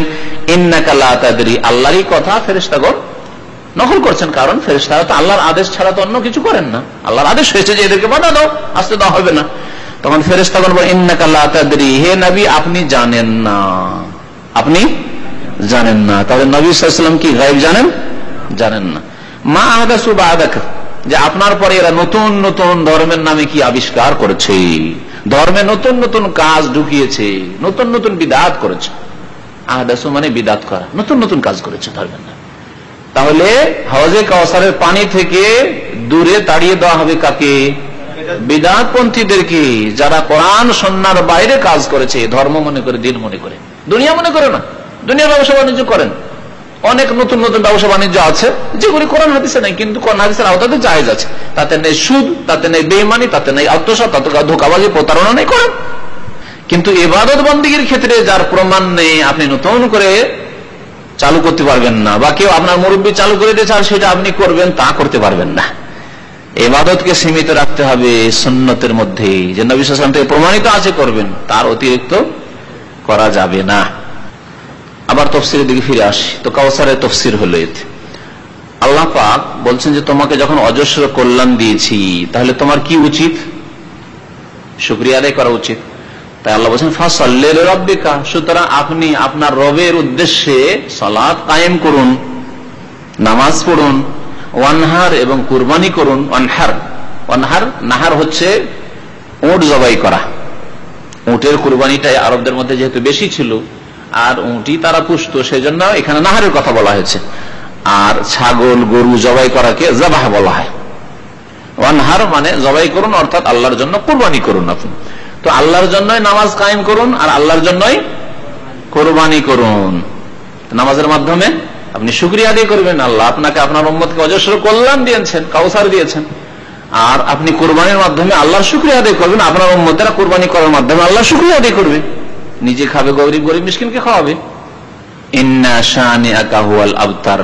ইন্নাকা লা তাদরি, আল্লাহরই কথা ফেরেশতাগণ নকল করছেন, কারণ ফেরেশতারা তো আল্লাহর আদেশ ছাড়া তো অন্য কিছু করেন না। আল্লাহর আদেশ হয়েছে যে এদেরকে বাধা দাও, আসতে দেওয়া হবে না। তখন ফেরেশতাগণ বলেন, ইন্নাকা লা তাদরি, হে নবী আপনি জানেন না, আপনি জানেন না। তাহলে নবী সাল্লাল্লাহু আলাইহি ওয়াসাল্লাম কি গায়ব জানেন? জানেন না। মা আহদাসু বা'দাকা, যে আপনার পরে এরা নতুন নতুন ধর্মের নামে কি আবিষ্কার করেছে, ধর্মে নতুন নতুন কাজ ঢুকিয়েছে, নতুন নতুন বিদআত করেছে। আহদাসু মানে বিদআত করা, নতুন নতুন কাজ করেছে ধর্মের নামে। তাহলে হাউজে কাউসারের পানি থেকে দূরে তাড়িয়ে দেওয়া হবে কাকে? বিদআতপন্থীদেরকে, যারা কোরআন সুন্নাহর বাইরে কাজ করেছে, ধর্ম মনে করে, দিন মনে করে, দুনিয়া মনে করে না। দুনিয়ার ব্যবসা বাণিজ্য করেন, অনেক নতুন নতুন ব্যবসা বাণিজ্য আছে যেগুলি কোরআন হাদিসে নাই, কিন্তু কোরআন হাদিসের আওতাতে জায়েজ আছে। তাতে নেই সুদ, তাতে নেই বেঈমানি, তাতে নেই আত্মসাৎ, তাতে ধোঁকাবাজি, প্রতারণা নেই, করেন। কিন্তু ইবাদত বন্দেগীর ক্ষেত্রে যার প্রমাণ নেই, আপনি নতুন করে চালু করতে পারবেন না, বা কেউ আপনার মুরব্বী চালু করে দিয়েছে আর সেটা আপনি করবেন, তা করতে পারবেন না। ইবাদতকে সীমিত রাখতে হবে সুন্নতের মধ্যে, যে নবী সাল্লাল্লাহু আলাইহি ওয়াসাল্লাম থেকে প্রমাণিত আছে করবেন, তার অতিরিক্ত করা যাবে না। আবার তাফসীরের দিকে ফিরে আসি, তো কাউসারের তাফসীর হলো এতে আল্লাহ পাক বলছেন যে তোমাকে যখন অজস্র কল্যাণ দিয়েছি, তাহলে তোমার কি উচিত? শুকরিয়া আদায় করা উচিত। তাই আল্লাহ বলছেন ফাসাল্লি লিরাব্বিকা, সুতরাং আপনি আপনার রবের উদ্দেশ্যে সালাত কায়েম করুন, নামাজ পড়ুন, ওয়ানহার, এবং কুরবানি করুন। ওয়ানহার, ওয়ানহার, নাহার হচ্ছে উট জবাই করা। উটের কুরবানিটাই আরবদের মধ্যে যেহেতু বেশি ছিল, আর উঁটি তারা পুষত, সেই জন্য এখানে নাহারের কথা বলা হয়েছে। আর ছাগল গরু জবাই করাকে জবাহ বলা হয়। ওয়ানহার মানে জবাই করুন, অর্থাৎ আল্লাহর জন্য কুরবানি করুন। আপনি তো আল্লাহর জন্যই নামাজ কায়েম করুন, আর আল্লাহর জন্যই কোরবানি করুন। নামাজের মাধ্যমে আপনি শুকরিয়া আদায় করবেন, আল্লাহ আপনাকে, আপনার উম্মতকে অজস্র কল্যাণ দিয়েছেন, কাউসার দিয়েছেন। আর আপনি কোরবানির মাধ্যমে আল্লাহর শুকরিয়া আদায় করবেন, আপনার উম্মতেরা কোরবানি করার মাধ্যমে আল্লাহর শুকরিয়া আদায় করবে, নিজে খাবে, গরিব গরিব মিসকিনকে খাওয়াবে। ইন্না শানিআকা হুয়াল আবতার,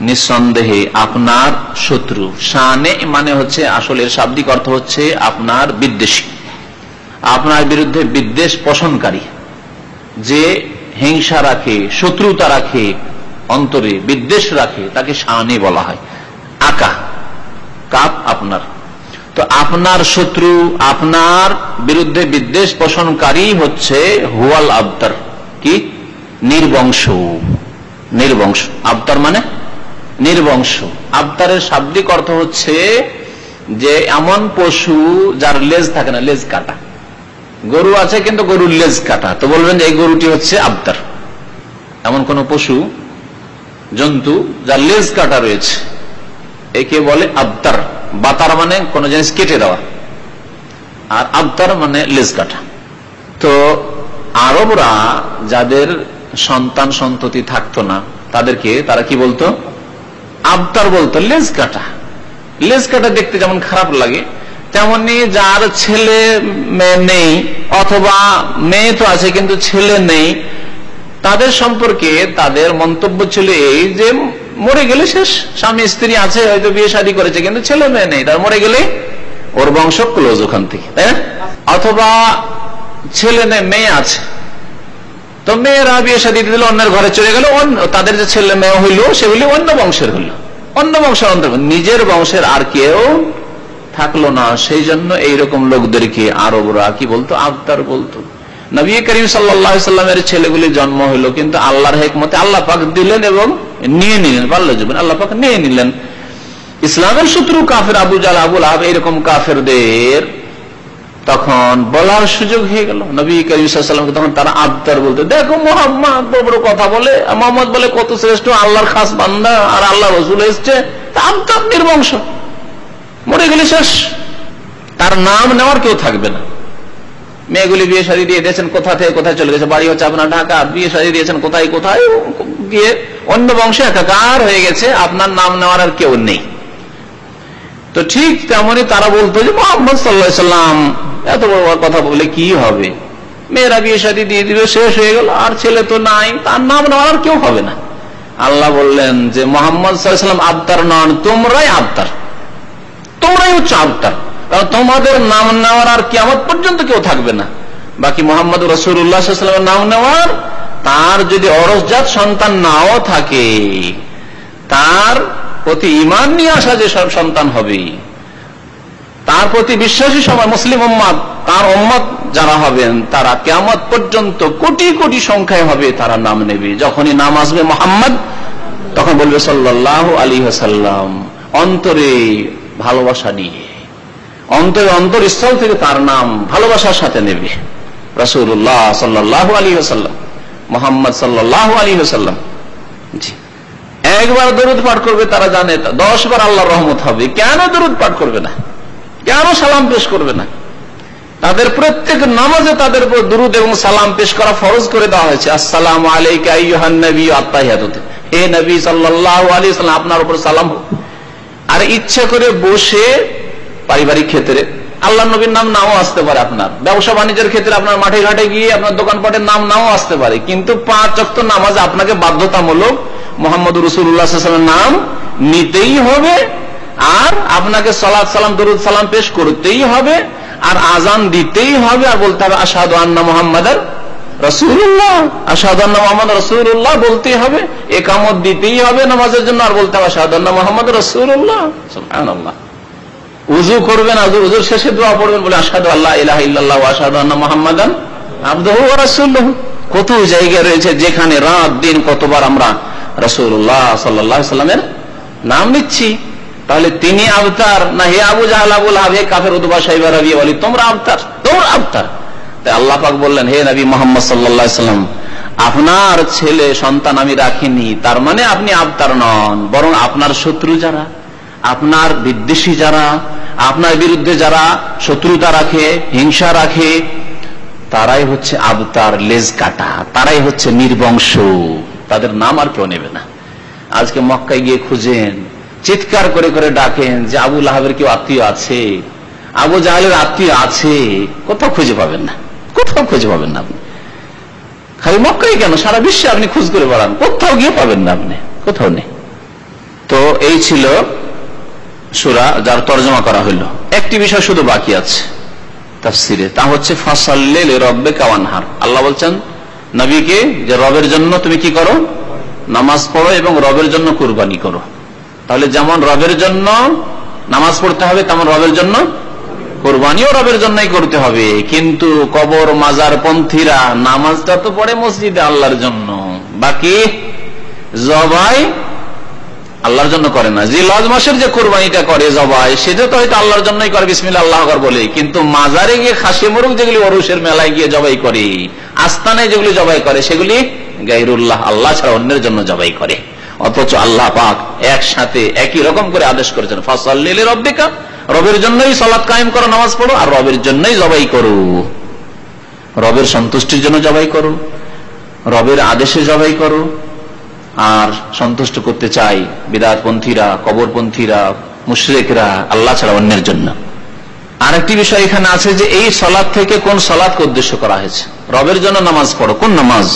নিঃসন্দেহে আপনার শত্রু। শানে মানে হচ্ছে, আসলে এর শাব্দিক অর্থ হচ্ছে আপনার বিদ্বেষী, আপনার বিরুদ্ধে বিদ্বেষ পোষণকারী, যে হিংসা রাখে, শত্রুতা রাখে, অন্তরে বিদ্বেষ রাখে, তাকে শানে বলা হয়। আকা, কাপ, আপনার। তো আপনার শত্রু, আপনার বিরুদ্ধে বিদ্বেষ পোষণকারী হচ্ছে হুয়াল আবতার, কি? নির্বংশ। নির্বংশ, আবতার মানে নির্বংশ। আবতারের শাব্দিক অর্থ হচ্ছে যে এমন পশু যার লেজ থাকে না, লেজ কাটা। গরু আছে কিন্তু গরুর লেজ কাটা, তো বলবেন যে এই গরুটি হচ্ছে আবতার। এমন কোন পশু জন্তু যার লেজ কাটা রয়েছে একে বলে আবতার। বাতার মানে কোন জিনিস কেটে দেওয়া, আর আবতার মানে লেজ কাটা। তো আরবরা যাদের সন্তান সন্ততি থাকতো না তাদেরকে তারা কি বলতো? আবতার বলতো, লেজ কাটা। লেজ কাটা দেখতে যেমন খারাপ লাগে, তেমনি যার ছেলে মেয়ে নেই অথবা মেয়ে তো আছে কিন্তু ছেলে নেই, তাদের সম্পর্কে তাদের মন্তব্য ছিল এই যে মরে গেলে শেষ। স্বামী স্ত্রী আছে, হয়তো বিয়ে শাদী করেছে কিন্তু ছেলে মেয়ে নেই, তার মরে গেলে ওর বংশ ক্লোজ ওখান থেকে, তাই না? অথবা ছেলে নেই মেয়ে আছে, তো মেয়েরা বিয়ে শাদী দিল, অন্যের ঘরে চলে গেল, তাদের যে ছেলে মেয়ে হইল সেগুলি অন্য বংশের হইল, অন্য বংশের অন্তর্গত, নিজের বংশের আর কেউ থাকলো না। সেই জন্য এইরকম লোকদেরকে আরবরা কি বলতো? আবতার বলতো। নবী করিম সাল্লাল্লাহু আলাইহি সাল্লামের ছেলেগুলি জন্ম হইল, কিন্তু আল্লাহর হিকমতে আল্লাহ পাক দিলেন এবং নিয়ে নিলেন, বাল্য জীবন আল্লাহ পাক নিয়ে নিলেন। ইসলামের শত্রু কাফের আবু জাহল, আবু লাহাব, এরকম কাফেরদের তখন বলার সুযোগ হয়ে গেল নবী করিম সাল্লাল্লাহু আলাইহি ওয়াসাল্লামকে, তখন তারা আবতার বলতে, দেখো মুহাম্মদ বড় বড় কথা বলে, মুহাম্মদ বলে কত শ্রেষ্ঠ, আল্লাহর খাস বান্দা, আর আল্লাহ রাসূল এসেছে, আবতার নির্বংশ, মরে গেলে শেষ, তার নাম নেওয়ার কেউ থাকবে না। মেয়েগুলি বিয়ে শাদী দিয়ে দিয়েছেন, কোথা থেকে কোথায় চলে গেছে, বাড়ি হচ্ছে আপনার ঢাকা, বিয়ে শাদী দিয়েছেন কোথায় কোথায় গিয়ে অন্য বংশে একাকার হয়ে গেছে, আপনার নাম নেওয়ার আর কেউ নেই। তো ঠিক তেমনি তারা বলতো যে মুহাম্মদ সাল্লাল্লাহু আলাইহি সাল্লাম এত বড় কথা বলে কি হবে, মেয়েরা বিয়ে শাদী দিয়ে দিবে, শেষ হয়ে গেল, আর ছেলে তো নাই, তার নাম নেওয়ার আর কেউ হবে না। আল্লাহ বললেন যে মুহাম্মদ সাল্লাল্লাহু আলাইহি সাল্লাম আবতার নন, তোমরাই আবতার, তোমরাই হচ্ছে আবতার, কারণ তোমাদের নাম নেওয়ার আর কিয়ামত পর্যন্ত কেউ থাকবে না। বাকি মুহাম্মদ রাসূলুল্লাহ সাল্লাল্লাহু আলাইহি ওয়াসাল্লামের নাম নেওয়ার, তার যদি অরসজাত সন্তান নাও থাকে, তার প্রতি ঈমান নিয়ে আসা যে সব সন্তান হবে, তার প্রতি বিশ্বাসী সবাই মুসলিম উম্মাত, তার উম্মত যারা হবেন, তারা কিয়ামত পর্যন্ত কোটি কোটি সংখ্যায় হবে, তারা নাম নেবে। যখনই নাম আসবে মুহাম্মদ, তখন বলবে সাল্লাল্লাহু আলাইহি ওয়াসাল্লাম, অন্তরে ভালোবাসা নিয়ে, অন্তরে অন্তরস্থল থেকে তার নাম ভালোবাসার সাথে নেবে, রাসূলুল্লাহ সাল্লাল্লাহু আলাইহি ওয়াসাল্লাম, মুহাম্মদ সাল্লাল্লাহু আলাইহি ওয়াসাল্লাম। জি, একবার দরুদ পাঠ করবে, তারা জানে 10 বার আল্লাহর রহমত হবে। কেন দরুদ পাঠ করবে না, কেন সালাম পেশ করবে না? তাদের প্রত্যেক নামাজে তাদের উপর দরুদ এবং সালাম পেশ করা ফরজ করে দেওয়া হয়েছে। আসসালামু আলাইকা আইয়ুহান নবী আত-তাহিয়াতুতে, হে নবী সাল্লাল্লাহু আলাইহি ওয়াসাল্লাম, আপনার উপর সালাম হোক। আর ইচ্ছা করে বসে পারিবারিক ক্ষেত্রে আল্লাহর নবীর নাম নাও আসতে পারে, আপনার ব্যবসা বাণিজ্যের ক্ষেত্রে, আপনার মাঠে ঘাটে গিয়ে আপনার দোকানপাটের নাম নাও আসতে পারে, কিন্তু 5 ওয়াক্ত নামাজে আপনাকে বাধ্যতামূলক মুহাম্মদুর রাসূলুল্লাহ সাল্লাল্লাহু আলাইহি ওয়াসাল্লামের নাম নিতেই হবে, আর আপনাকে সালাত সালাম দরুদ সালাম পেশ করতেই হবে, আর আজান দিতেই হবে, আর বলতে হবে আশহাদু আন্না মুহাম্মাদার রাসূলুল্লাহ, আশহাদু আন্না মুহাম্মাদার রাসূলুল্লাহ বলতেই হবে, ইকামত দিতেই হবে নামাজের জন্য, আর বলতে হবে আশহাদু আন্না মুহাম্মাদার রাসূলুল্লাহ। সুবহানাল্লাহ। উযু করবেন, উযুর শেষে দোয়া পড়বেন, বলে আশহাদু আল্লা ইলাহা ইল্লাল্লাহ ওয়া আশহাদু আন্না মুহাম্মাদান আবদুহু ওয়া রাসূলুহু। কত জায়গা রয়েছে যেখানে রাত দিন কতবার আমরা রাসূলুল্লাহ সাল্লাল্লাহু আলাইহি সাল্লামের নাম নিচ্ছি। তাহলে তিনি আবতার না হে আবু জাহল, আবু লাহাব, হে কাফের, উতবা, শাইবা, রাবিয়া, ওয়ালিদ, তোমরা আবতার, তোমরা আবতার। তাই আল্লাহ পাক বললেন, হে নবী মুহাম্মদ সাল্লাল্লাহু আলাইহি সাল্লাম, আপনার ছেলে সন্তান আমি রাখিনি, তার মানে আপনি আবতার নন, বরং আপনার শত্রু যারা, আপনার বিদ্বেষী যারা, আপনার বিরুদ্ধে যারা শত্রুতা রাখে, হিংসা রাখে, তারাই হচ্ছে আবতার, লেজ কাটা, তারাই হচ্ছে নির্বংশ, তাদের নাম আর কেউ নেবে না। আজকে মক্কায় গিয়ে খুঁজেন, চিৎকার করে করে ডাকেন যে আবু লাহাবের কেউ আত্মীয় আছে, আবু জাহেলের আত্মীয় আছে, কোথাও খুঁজে পাবেন না, কোথাও খুঁজে পাবেন না। আপনি খালি মক্কায় কেন, সারা বিশ্বে আপনি খোঁজ করে বেড়ান, কোথাও গিয়ে পাবেন না, আপনি কোথাও নেই। তো এই ছিল সূরা, যার তরজমা করা হইল। একটি বিষয় শুধু বাকি আছে তাফসিরে, তা হচ্ছে ফাসাল্লি লিরাব্বিকা ওয়ানহার। আল্লাহ বলছেন নবীকে যে রবের জন্য তুমি কি করো, নামাজ পড়ো এবং রবের জন্য কুরবানি করো। তাহলে যেমন রবের জন্য নামাজ পড়তে হবে, তেমন রবের জন্য কুরবানিও রবের জন্যই করতে হবে। কিন্তু কবর মাজার পন্থীরা নামাজটা তো পড়ে মসজিদে আল্লাহর জন্য, বাকি জবাই আল্লাহর জন্য করে না। জিলহজ মাসের যে কোরবানিটা করে জবাই, সেটা তো হয়তো আল্লাহর জন্যই করে, বিসমিল্লাহ আল্লাহু আকবার বলে। কিন্তু মাজারে গিয়ে খাসি মুরগ যেগুলি ওরুসের মেলায় গিয়ে জবাই করে, আস্তানায় যেগুলি জবাই করে, সেগুলি গায়রুল্লাহ, আল্লাহ ছাড়া অন্যের জন্য জবাই করে। অথচ আল্লাহ পাক একসাথে একই রকম করে আদেশ করেছেন, ফাসাল্লি লিরাব্বিকা, রবের জন্যই সালাত কায়েম করো, নামাজ পড়ো, আর রবের জন্যই জবাই করো, রবের সন্তুষ্টির জন্য জবাই করো, রবের আদেশে জবাই করো। আর সন্তুষ্ট করতে চাই বিদআতপন্থীরা, কবরপন্থীরা, মুশরিকরা, আল্লাহ ছাড়া অন্যের জন্য। আরেকটি বিষয় এখানে আছে যে এই সালাত থেকে কোন সালাতকে উদ্দেশ্য করা হয়েছে। রবের জন্য নামাজ পড়ো, কোন নামাজ?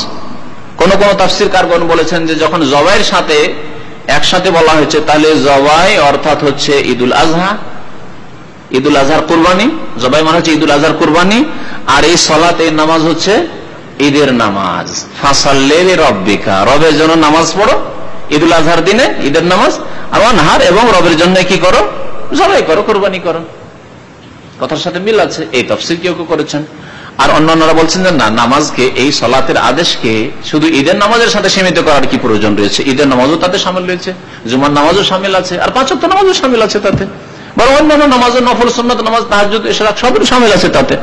কোন কোন তাফসীরকারগণ বলেছেন যে যখন জবাইয়ের সাথে একসাথে বলা হয়েছে, তাহলে জবাই অর্থাৎ হচ্ছে ঈদুল আজহা, ঈদুল আজহার কুরবানি। জবাই মানে হচ্ছে ঈদুল আজহার কুরবানি, আর এই সালাত, এই নামাজ হচ্ছে ঈদের নামাজ। ফাসাল্লি লিরাব্বিকা, রবের জন্য নামাজ পড়ো ঈদুল আজহার দিনে, ঈদের নামাজ। আর ওয়ানহার, এবং রবের জন্য কি করো? জবাই করো, কুরবানি করো। কথার সাথে মিল আছে, এই তাফসীর কেউ কেউ করেছেন। আর অন্যান্যরা বলছেন যে না, নামাজকে, এই সালাতের আদেশকে শুধু ঈদের নামাজের সাথে সীমিত করার কি প্রয়োজন রয়েছে? ঈদের নামাজও তাতে শামিল রয়েছে, জুমার নামাজও শামিল আছে, আর 5 ওয়াক্ত নামাজও শামিল আছে তাতে, বরং অন্যান্য নামাজ, নফল, সুন্নাত নামাজ, তাহাজ্জুদ, ইশরাক সবই শামিল আছে তাতে।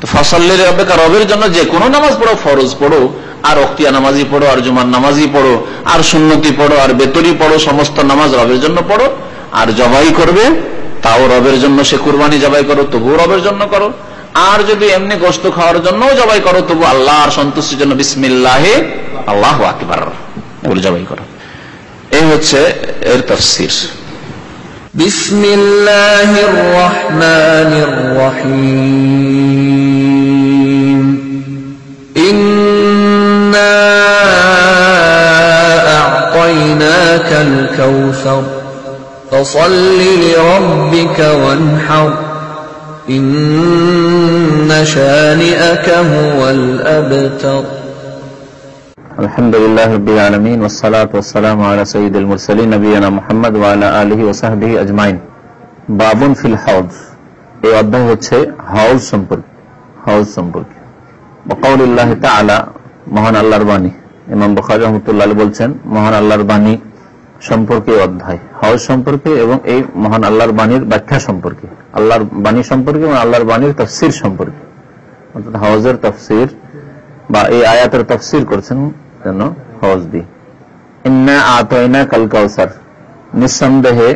তো ফাসাল্লি লিরাব্বিকা, রবের জন্য যে কোনো নামাজ পড়ো, ফরজ পড়ো, আর ওক্তিয়া নামাজি পড়ো, আর জুমার নামাজি পড়ো, আর সুন্নতি পড়ো, আর বেতরি পড়ো, সমস্ত নামাজ রবের জন্য পড়ো। আর জবাই করবে তাও রবের জন্য, সে কুরবানি জবাই করো তবুও রবের জন্য করো। আর যদি এমনি গোশত খাওয়ার জন্য জবাই করো তবু আল্লাহর সন্তুষ্টির জন্য বিসমিল্লাহে আল্লাহু আকবার বলে জবাই করো। এই হচ্ছে এর তাফসীর। বিসমিল্লাহির রহমানির রহিম। ইন্না আ'তাইনাকাল কাউসার ফাসাল্লি লিরাব্বিকা ওয়ানহার ইন্না শানিআকা হুয়াল আবতার। আলহামদুলিল্লাহ রাব্বিল আলামিন, ওয়াসসালাতু ওয়াসসালামু আলা সাইয়্যিদিল মুরসালিন নবিয়িনা মুহাম্মদ ওয়া আলা আলিহি ওয়া সাহবিহি আজমাইন। বাবুন ফিল হাউজ, এই অধ্যায় হচ্ছে হাউজ সম্পর্কে। হাউজ সম্পর্কে ওয়াকাউলিল্লাহি তাআলা, মহান আল্লাহর বাণী। ইমাম বুখারী রাহমাতুল্লাহ আলাইহি বলছেন মহান আল্লাহর বাণী সম্পর্কে অধ্যায়, হাউজ সম্পর্কে এবং এই মহান আল্লাহর বাণীর ব্যাখ্যা সম্পর্কে, আল্লাহর বাণী সম্পর্কে এবং আল্লাহর বাণীর তাফসীর সম্পর্কে। অর্থাৎ হাউজের তাফসীর বা এই আয়াতের তাফসীর করছেন যেন হাউজ দিয়ে। ইন্না আ'তাইনাকাল কাউসার, নিঃসন্দেহে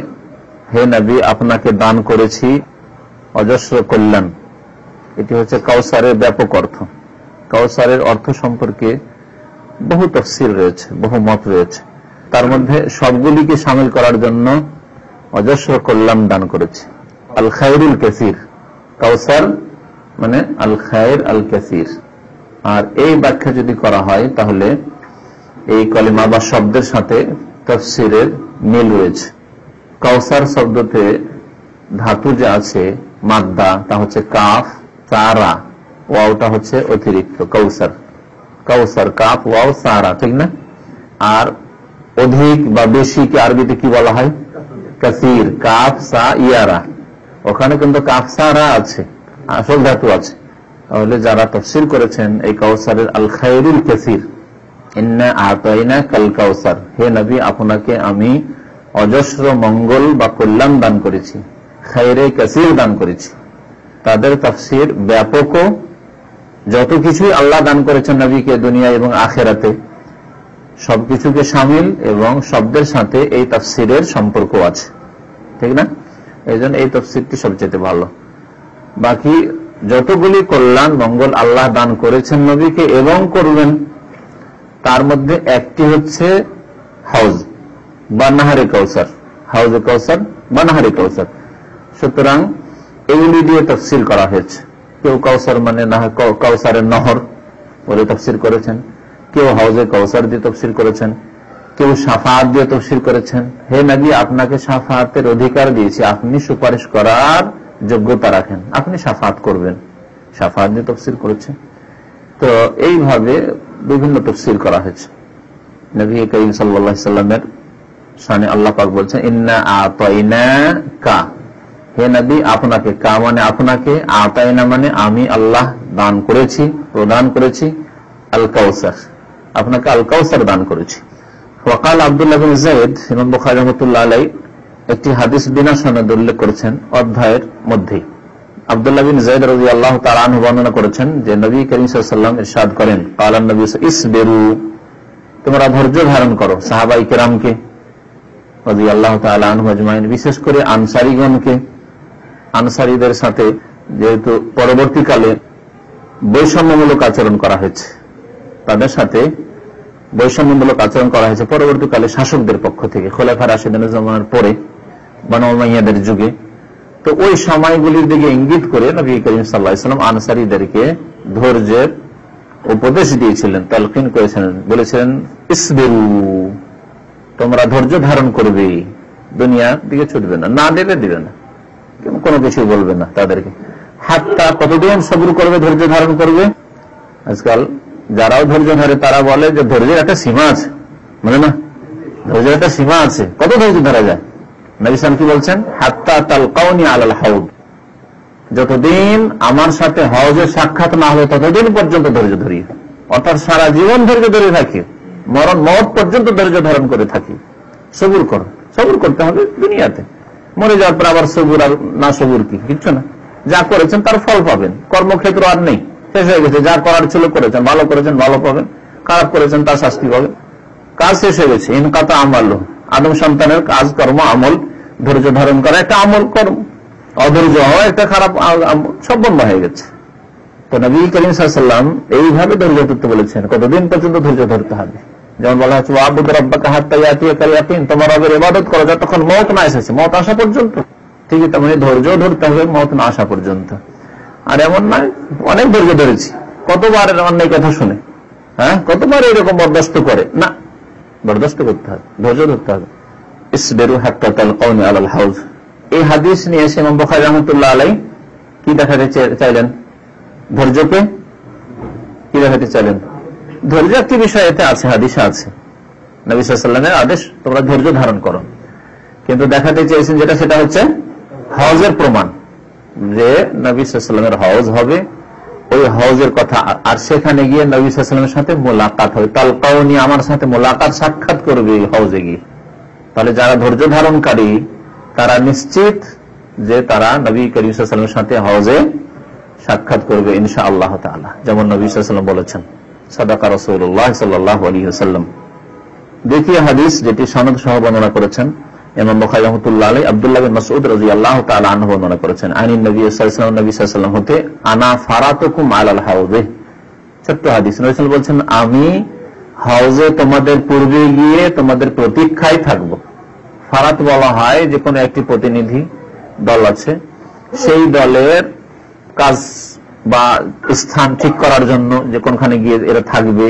হে নবী আপনাকে দান করেছি অজস্র কল্যাণ। এটি হচ্ছে কাউসারের ব্যাপক অর্থ। কাউসারের অর্থ সম্পর্কে বহু তাফসীর রয়েছে, বহু মত রয়েছে। তার মধ্যে সবগুলিকে শামিল করার জন্য অজস্র কল্যাণ দান করেছে। আল খায়রুল কাসীর, কাউসার মানে আল খায়র আল কাসীর। আর এই ব্যাখ্যা যদি করা হয় তাহলে এই কলিমা বা শব্দের সাথে তাফসীরের মিল রয়েছে। কাউসার শব্দতে ধাতু যে আছে মাদ্দা, তা হচ্ছে কাফ, সারা, ওয়াওটা হচ্ছে অতিরিক্ত। কাউসার, কাউসার কাফ ওয়াও সারা, ঠিক না? আর অধিক বা বেশিকে আরবিতে কি বলা হয়? কাসীর, কাফ সা ইয়ারা। ওখানে কিন্তু কাফ সারা আছে, আসল ধাতু আছে। তাহলে যারা তাফসীর করেছেন এই কাউসারের আল খায়রুল কাসীর, ইন্না আ'তাইনাকাল কাউসার, হে নবী আপনাকে আমি অজস্র মঙ্গল বা কল্যাণ দান করেছি, খায়রে কাসীর দান করেছি। তাদের তাফসীর ব্যাপকও, যত কিছুই আল্লাহ দান করেছেন নবীকে দুনিয়া এবং আখিরাতে সবকিছুকে শামিল, এবং শব্দের সাথে এই তাফসীরের সম্পর্ক আছে, ঠিক না? এই জন্য এই তাফসীরটি সবচেয়ে ভালো। বাকি যতগুলি কল্যাণ মঙ্গল আল্লাহ দান করেছেন নবীকে এবং করবেন, তার মধ্যে একটি হচ্ছে হাউজ বা নাহারে কাউসার। হাউজে কাউসার বা নাহারে কাউসার। সুতরাং এগুলি দিয়ে তাফসীর করা হয়েছে। কেউ কাউসার মানে কাউসারের নহর বলে তাফসীর করেছেন, কেউ হাউজে কাউসার দিয়ে তাফসীর করেছেন, কেউ শাফাআত দিয়ে তাফসীর করেছেন। হে নবী আপনাকে শাফাআতের অধিকার দিয়েছি, আপনি সুপারিশ করার যোগ্যতা রাখেন, আপনি শাফাআত করবেন, শাফাআত দিয়ে তাফসীর করেছে। তো এইভাবে বিভিন্ন তাফসীর করা হয়েছে। নবী করিম সাল্লাল্লাহু আলাইহি সাল্লামের শানে আল্লাহ পাক বলছেন ইন্না আ'তাইনাকা, হে নবী আপনাকে, কা মানে আপনাকে, আ'তাইনা মানে আমি আল্লাহ দান করেছি, প্রদান করেছি, আল কাউসার, আপনাকে আল কাউসার দান করেছি। ওয়াকাল আব্দুল্লাহ বিন যায়েদ, ইমাম বুখারী রাহমাতুল্লাহ আলাইহি একটি হাদিস বিনা সনদে উল্লেখ করেছেন অধ্যায়ের মধ্যে। আব্দুল্লাহ বিন যায়েদ রাদিয়াল্লাহু তাআলা আনহু বর্ণনা করেছেন যে নবী করিম সাল্লাল্লাহু আলাইহি ওয়াসাল্লাম ইরশাদ করেন, ক্বালান নবী ইসবিরু, তোমরা ধৈর্য ধারণ করো। সাহাবায়ে কেরামকে রাদিয়াল্লাহু তাআলা আনহু আজমাইন, বিশেষ করে আনসারীগণকে, আনসারীদের সাথে যেহেতু পরবর্তীকালে বৈষম্যমূলক আচরণ করা হয়েছে, তাদের সাথে বৈষম্যমূলক আচরণ করা হয়েছে পরবর্তীকালে শাসকদের পক্ষ থেকে, খোলাফা রাশিদিনের জামানার পরে বনু উমাইয়াদের যুগে। তো ওই সময়গুলির দিকে ইঙ্গিত করে নবী করিম সাল্লাল্লাহু আলাইহি ওয়াসাল্লাম আনসারীদেরকে ধৈর্যের উপদেশ দিয়েছিলেন, তালকিন করেছিলেন, বলেছিলেন ইসবিরু, তোমরা ধৈর্য ধারণ করবে, দুনিয়ার দিকে ছুটবে না, না দিলে দিবে না, কোনো কিছু বলবে না তাদেরকে। হাত্তা, কতদিন সবর করবে, ধৈর্য ধারণ করবে? আজকাল যারাও ধৈর্য ধরে তারা বলে যে ধৈর্যের একটা সীমা আছে, মানে না, ধৈর্যের একটা সীমা আছে, কত ধৈর্য ধরা যায়? নবী সাল্লাল্লাহু আলাইহি ওয়াসাল্লাম কি বলছেন? হাত্তা তালকাউনি আলাল হাউদ, যতদিন আমার সাথে হজের সাক্ষাৎ না হবে ততদিন পর্যন্ত ধৈর্য ধরি, অর্থাৎ সারা জীবন ধৈর্য ধরে থাকি, মরণ মওত পর্যন্ত ধৈর্য ধারণ করে থাকি। সবুর করো, সবুর করতে হবে দুনিয়াতে, মরে যাওয়ার পর আবার সবুর আর না সবুর কি কিচ্ছু না। যা করেছেন তার ফল পাবেন, কর্মক্ষেত্র আর নেই, শেষ হয়ে গেছে। যা করার ছিল করেছেন, ভালো করেছেন ভালো পাবেন, খারাপ করেছেন তার শাস্তি পাবেন, কাজ শেষ হয়ে গেছে। ইনকাতা আমাল, আদম সন্তানের কাজ কর্ম আমল, ধৈর্য ধারণ করা একটা আমল কর্ম, অধৈর্য হওয়া একটা খারাপ আমল, সব বন্ধ হয়ে গেছে। তো নবী করিম সাল্লাল্লাহু আলাইহি ওয়াসাল্লাম এইভাবে ধৈর্য ধরতে বলেছেন, কতদিন পর্যন্ত ধৈর্য ধরতে হবে? যেমন বলা হচ্ছে ওয়াবুদ রাব্বাকা হাত্তা ইয়াতিয়াকাল ইয়াকিন, তোমার রবের ইবাদত করো যতক্ষণ মওত না এসেছে, মওত আসা পর্যন্ত। ঠিক আছে, মানে ধৈর্য ধরতে হবে মওত না আসা পর্যন্ত। আর এমন নয় অনেক ধৈর্য ধরেছি, কতবার অন্যায় কথা শুনে, হ্যাঁ, কতবার এরকম বরদাস্ত করে, না, বরদাস্ত করতে হবে, ধৈর্য ধরতে হবে। ইসবিরু হাত্তা তালকাউনি আলাল হাউজ, এই হাদিস নিয়ে এসে ইমাম বুখারী রাহমাতুল্লাহ আলাইহি কি দেখাতে চাইলেন? ধৈর্যকে কি দেখাতে চাইলেন? ধৈর্য একটি বিষয় এতে আছে, হাদিসে আছে, নবী সাল্লাল্লাহু আলাইহি ওয়াসাল্লামের আদেশ তোমরা ধৈর্য ধারণ করো। কিন্তু দেখাতে চেয়েছেন যেটা, সেটা হচ্ছে হজের প্রমাণ, যে নবী সাল্লাল্লাহু আলাইহি ওয়াসাল্লামের হজ হবে, ওই হজের কথা। আর সেখানে গিয়ে নবী সাল্লাল্লাহু আলাইহি ওয়াসাল্লামের সাথে মোলাকাত হবে, তালকাউনি, আমার সাথে মোলাকাত, সাক্ষাৎ করবে হজে গিয়ে। তাহলে যারা ধৈর্য ধারণকারী তারা নিশ্চিত যে তারা নবী করিম সাল্লাল্লাহু আলাইহি ওয়াসাল্লামের সাথে হজে সাক্ষাৎ করবে ইনশাআল্লাহ তাআলা, যেমন নবী সাল্লাল্লাহু আলাইহি ওয়াসাল্লাম বলেছেন, সাদাকা রাসূলুল্লাহ সাল্লাল্লাহু আলাইহি ওয়াসাল্লাম। দ্বিতীয় হাদিস যেটি সনদ সহ বর্ণনা করেছেন ইমাম বুখারী রাহমাতুল্লাহ আলাইহি, আব্দুল্লাহ বিন মাসউদ রাদিয়াল্লাহু তাআলা আনহু বর্ণনা করেছেন, আনিন নবী সাল্লাল্লাহু আলাইহি ওয়াসাল্লাম, নবী সাল্লাল্লাহু আলাইহি ওয়াসাল্লাম হতে, আনা ফারাতুকুম আলাল হাউযে, ছোট্ট হাদিস, নবী সাল্লাল্লাহু আলাইহি ওয়াসাল্লাম বলছেন আমি হাউজে তোমাদের পূর্বে গিয়ে তোমাদের প্রতীক্ষায় থাকব। ফারাত বলা হয় যে কোনো একটি প্রতিনিধি দল আছে, সেই দলের কাজ বা স্থান ঠিক করার জন্য যে কোনখানে গিয়ে এরা থাকবে,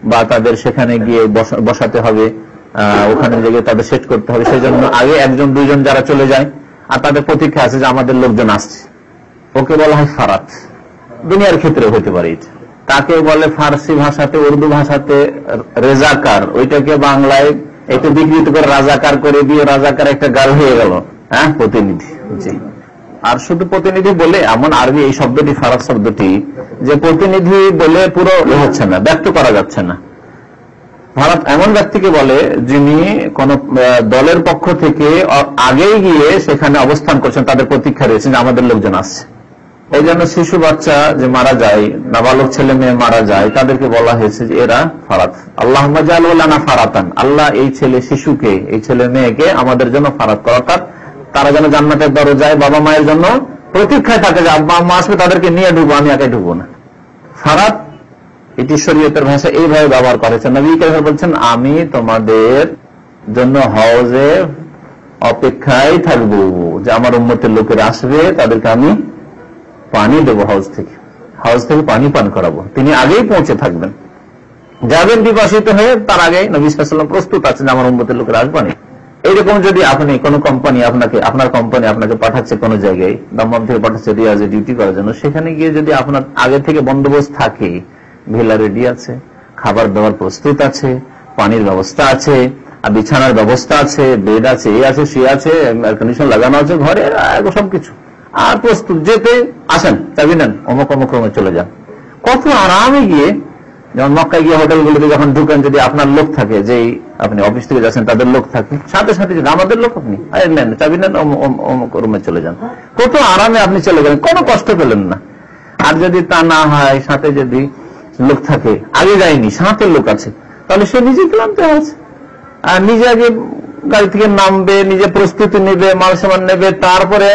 বা তাদের সেখানে গিয়ে বসাতে হবে, ওখানে গিয়ে তাদের সেট করতে হবে, সেই জন্য আগে একজন দুইজন যারা চলে যায় আর তাদের প্রতীক্ষা আছে যে আমাদের লোকজন আসছে, ওকে বলা হয় ফারাত। দুনিয়ার ক্ষেত্রে হতে পারে এটা, তাকে বলে ফার্সি ভাষাতে, উর্দু ভাষাতে রেজাকার, ওইটাকে বাংলায় একটু বিকৃত করে রাজাকার করে দিয়ে রাজাকার একটা গাল হয়ে গেল, হ্যাঁ, প্রতিনিধি। জি, আর শুধু প্রতিনিধি বলে এমন আরবি এই শব্দটি, ফারাত শব্দটি, যে প্রতিনিধি বলে পুরো হচ্ছে না, ব্যক্ত করা যাচ্ছে না। ভারত এমন ব্যক্তিকে বলে যিনি কোন দলের পক্ষ থেকে আগেই গিয়ে সেখানে অবস্থান করছেন, তাদের প্রতীক্ষা রয়েছে যে আমাদের লোকজন আসছে। এই জন্য শিশু বাচ্চা যে মারা যায়, নাবালক ছেলে মেয়ে মারা যায়, তাদেরকে বলা হয়েছে যে এরা ফারাত। আল্লাহুম্মা জাআল লানা ফারাতান, আল্লাহ এই ছেলে শিশুকে, এই ছেলে মেয়েকে আমাদের জন্য ফারাত করা, তারা যেন জান্নাতের দরজায় বাবা মায়ের জন্য প্রতীক্ষায় থাকে যে আব্বা আম্মা আসবে, তাদেরকে নিয়ে ঢুকবো, আমি একাই ঢুকবো না। ফারাত এটি শরীয়তের ভাষা এইভাবে ব্যবহার করেছেন। নবী কারীম বলছেন আমি তোমাদের জন্য হজে অপেক্ষায় থাকবো, যে আমার উম্মতের লোকেরা আসবে, তাদেরকে আমি পানি দেবো, হজ থেকে পানি পান করাবো। তিনি আগেই পৌঁছে থাকবেন, যাবেন বিবাসিত হয়ে, তার আগে নবী সাল্লাল্লাহু আলাইহি ওয়াসাল্লাম প্রস্তুত আছেন আমার উম্মতের লোকেরা আসবে না। এইরকম যদি আপনি কোন কোম্পানি আপনার কোম্পানি আপনাকে পাঠাচ্ছে কোন জায়গায়, দমদম থেকে পাঠাচ্ছে রিয়াজে ডিউটি করার জন্য, সেখানে গিয়ে যদি আপনার আগে থেকে বন্দোবস্ত থাকে, ভিলা রেডি আছে, খাবার দাবার প্রস্তুত আছে, পানির ব্যবস্থা আছে, আর বিছানার ব্যবস্থা আছে, বেড আছে, এ আছে সে আছে, এয়ার কন্ডিশন লাগানো আছে ঘরে, সবকিছু আর প্রস্তুত, যেতে আসেন চাবি নেন, অমুক অমুক রুমে চলে যান, কত আরামে গিয়ে যেমন মক্কায় গিয়ে হোটেলগুলোতে যখন ঢুকেন, যদি আপনার লোক থাকে, যেই আপনি অফিস থেকে যাচ্ছেন তাদের লোক থাকে, সাথে সাথে যদি আমাদের লোক আপনি নেন, চাবি নেন, রুমে চলে যান, কত আরামে আপনি চলে গেলেন, কোনো কষ্ট পেলেন না। আর যদি তা না হয়, সাথে যদি লোক থাকে, আগে যায়নি, সাথে লোক আছে, তাহলে সে নিজে ক্লান্ত আছে, আর নিজে আগে গাড়ি থেকে নামবে, নিজে প্রস্তুতি নেবে, মাল সামান নেবে, তারপরে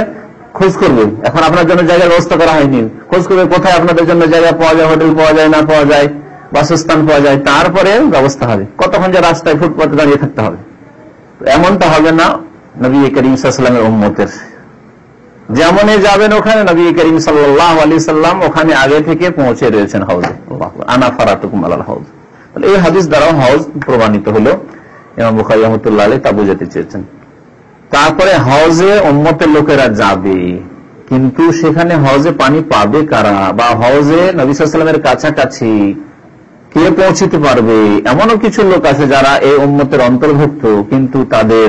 খোঁজ করবে। এখন আপনার জন্য জায়গার ব্যবস্থা করা হয়নি, খোঁজ করবে কোথায় আপনাদের জন্য জায়গা পাওয়া যায়, হোটেল পাওয়া যায় না পাওয়া যায়, বাসস্থান পাওয়া যায়, তারপরে ব্যবস্থা হবে। কতক্ষণ যে রাস্তায় ফুটপাতে দাঁড়িয়ে থাকতে হবে, এমনটা হবে না নবী করিম সাল্লাল্লাহু আলাইহি ওয়াসাল্লামের উম্মতের। যেমনই যাবেন ওখানে, নবী করিম সাল্লাল্লাহু আলাইহি সাল্লাম ওখানে আগে থেকে পৌঁছে রয়েছেন হাউজে। আনা ফারাতুকুম আলাল হাউজ। এই হাদিস দ্বারা হাউজ প্রমাণিত হলো। ইমাম বুখারী রাহমাতুল্লাহ আলাইহি তা বুঝাতে চেয়েছেন। তারপরে হাউজে উম্মতের লোকেরা যাবে, কিন্তু সেখানে হাউজে পানি পাবে কারা, বা হাউজে নবী সাল্লাল্লাহু আলাইহি ওয়াসাল্লামের কাছাকাছি কে পৌঁছিতে পারবে? এমনও কিছু লোক আছে যারা এই উম্মতের অন্তর্ভুক্ত, কিন্তু তাদের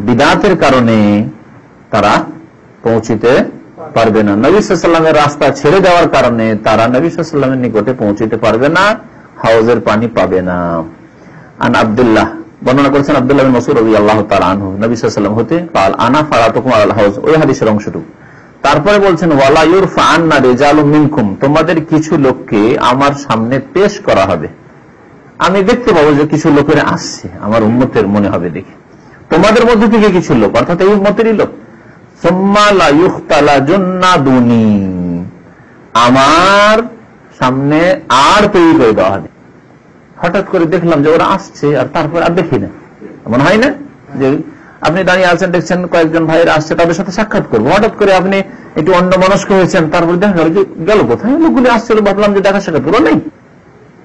বিদআতের কারণে তারা পৌঁছিতে পারবে না। নবী সাল্লাল্লাহু আলাইহি ওয়াসাল্লামের রাস্তা ছেড়ে দেওয়ার কারণে তারা নবী সাল্লাল্লাহু আলাইহি ওয়াসাল্লামের নিকটে পৌঁছিতে পারবে না, হাউজের পানি পাবে না। আন আব্দুল্লাহ বর্ণনা করেছেন আব্দুল্লাহ বিন মাসউদ রাদিয়াল্লাহু তাআলা আনহু, নবী সাল্লাল্লাহু আলাইহি ওয়াসাল্লাম হতে قال আনা ফারাতুকুম আলাল হাউজ, ওই হাদিসের অংশটুকু। তারপরে বলছেন ওয়ালা ইউরফা আন্না রিজালুম মিনকুম, তোমাদের কিছু লোককে আমার সামনে পেশ করা হবে, আমি দেখতে পাবো যে কিছু লোকেরা আসছে, আমার উম্মতের মনে হবে দেখে, তোমাদের মধ্যে থেকে কিছু লোক, অর্থাৎ এই উম্মতেরই লোক। সুম্মা লা ইউখতালাজুন্না দুনি, আমার সামনে আর তৈরি করে দেওয়া হবে। হঠাৎ করে দেখলাম যে ওরা আসছে, আর তারপর আর দেখি না, এমন হয় না যে আপনি দাঁড়িয়ে আছেন, দেখছেন কয়েকজন ভাইয়ের আসছে, তাদের সাথে সাক্ষাৎ করবো, হঠাৎ করে আপনি একটু অন্যমনস্ক হয়েছেন, তারপরে দেখা গেল যে গেল কোথায়, লোকগুলি আসছিল, ভাবলাম যে দেখা সাক্ষাৎ করবো, নেই,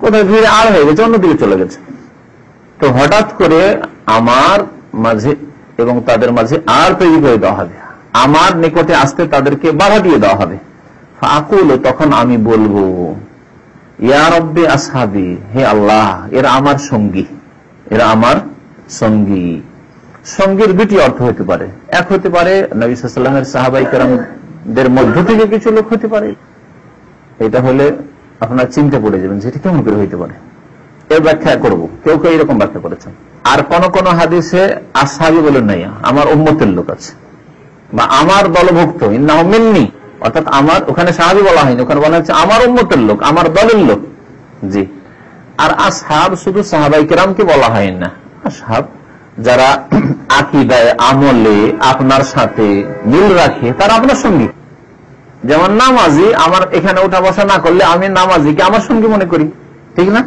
কোথায় ভিড়ে আর হয়ে গেছে, অন্যদিকে চলে গেছে। তো হঠাৎ করে আমার মাঝে এবং তাদের মাঝে আর তৈরি করে দেওয়া হবে, আমার নিকটে আসতে তাদেরকে বাধা দিয়ে দেওয়া হবে। ফাকুল, তখন আমি বলবো ইয়া রব্বি আসহাবি, হে আল্লাহ, এরা আমার সঙ্গী, এরা আমার সঙ্গী। সঙ্গীর দুটি অর্থ হতে পারে, এক হতে পারে নবী সাল্লাল্লাহু আলাইহি ওয়াসাল্লামের সাহাবায়ে কেরামদের মধ্য থেকে কিছু লোক হতে পারে। এটা হলে আপনার চিন্তা পড়ে যাবেন যে এটা কেমন করে হইতে পারে, এর ব্যাখ্যা করব। কেউ কেউ এরকম ব্যাখ্যা করেছেন। আর কোন কোন হাদিসে আসহাবী বলে নাই, আমার উম্মতের লোক আছে, বা আমার দলভুক্ত, ইন্নাহুম মিন্নি, অর্থাৎ আমার, ওখানে সাহাবী বলা হয়নি, ওখানে বলা হচ্ছে আমার উম্মতের লোক, আমার দলের লোক। জি। আর আসহাব শুধু সাহাবায়ে কেরামকে বলা হয় না, আসহাব যারা আকীদায় আমলে আপনার সাথে মিল রাখে তারা আপনার সঙ্গী। যেমন নামাজি, আমার এখানে ওঠা বসা না করলে আমি নামাজিকে আমার সঙ্গী মনে করি, ঠিক না?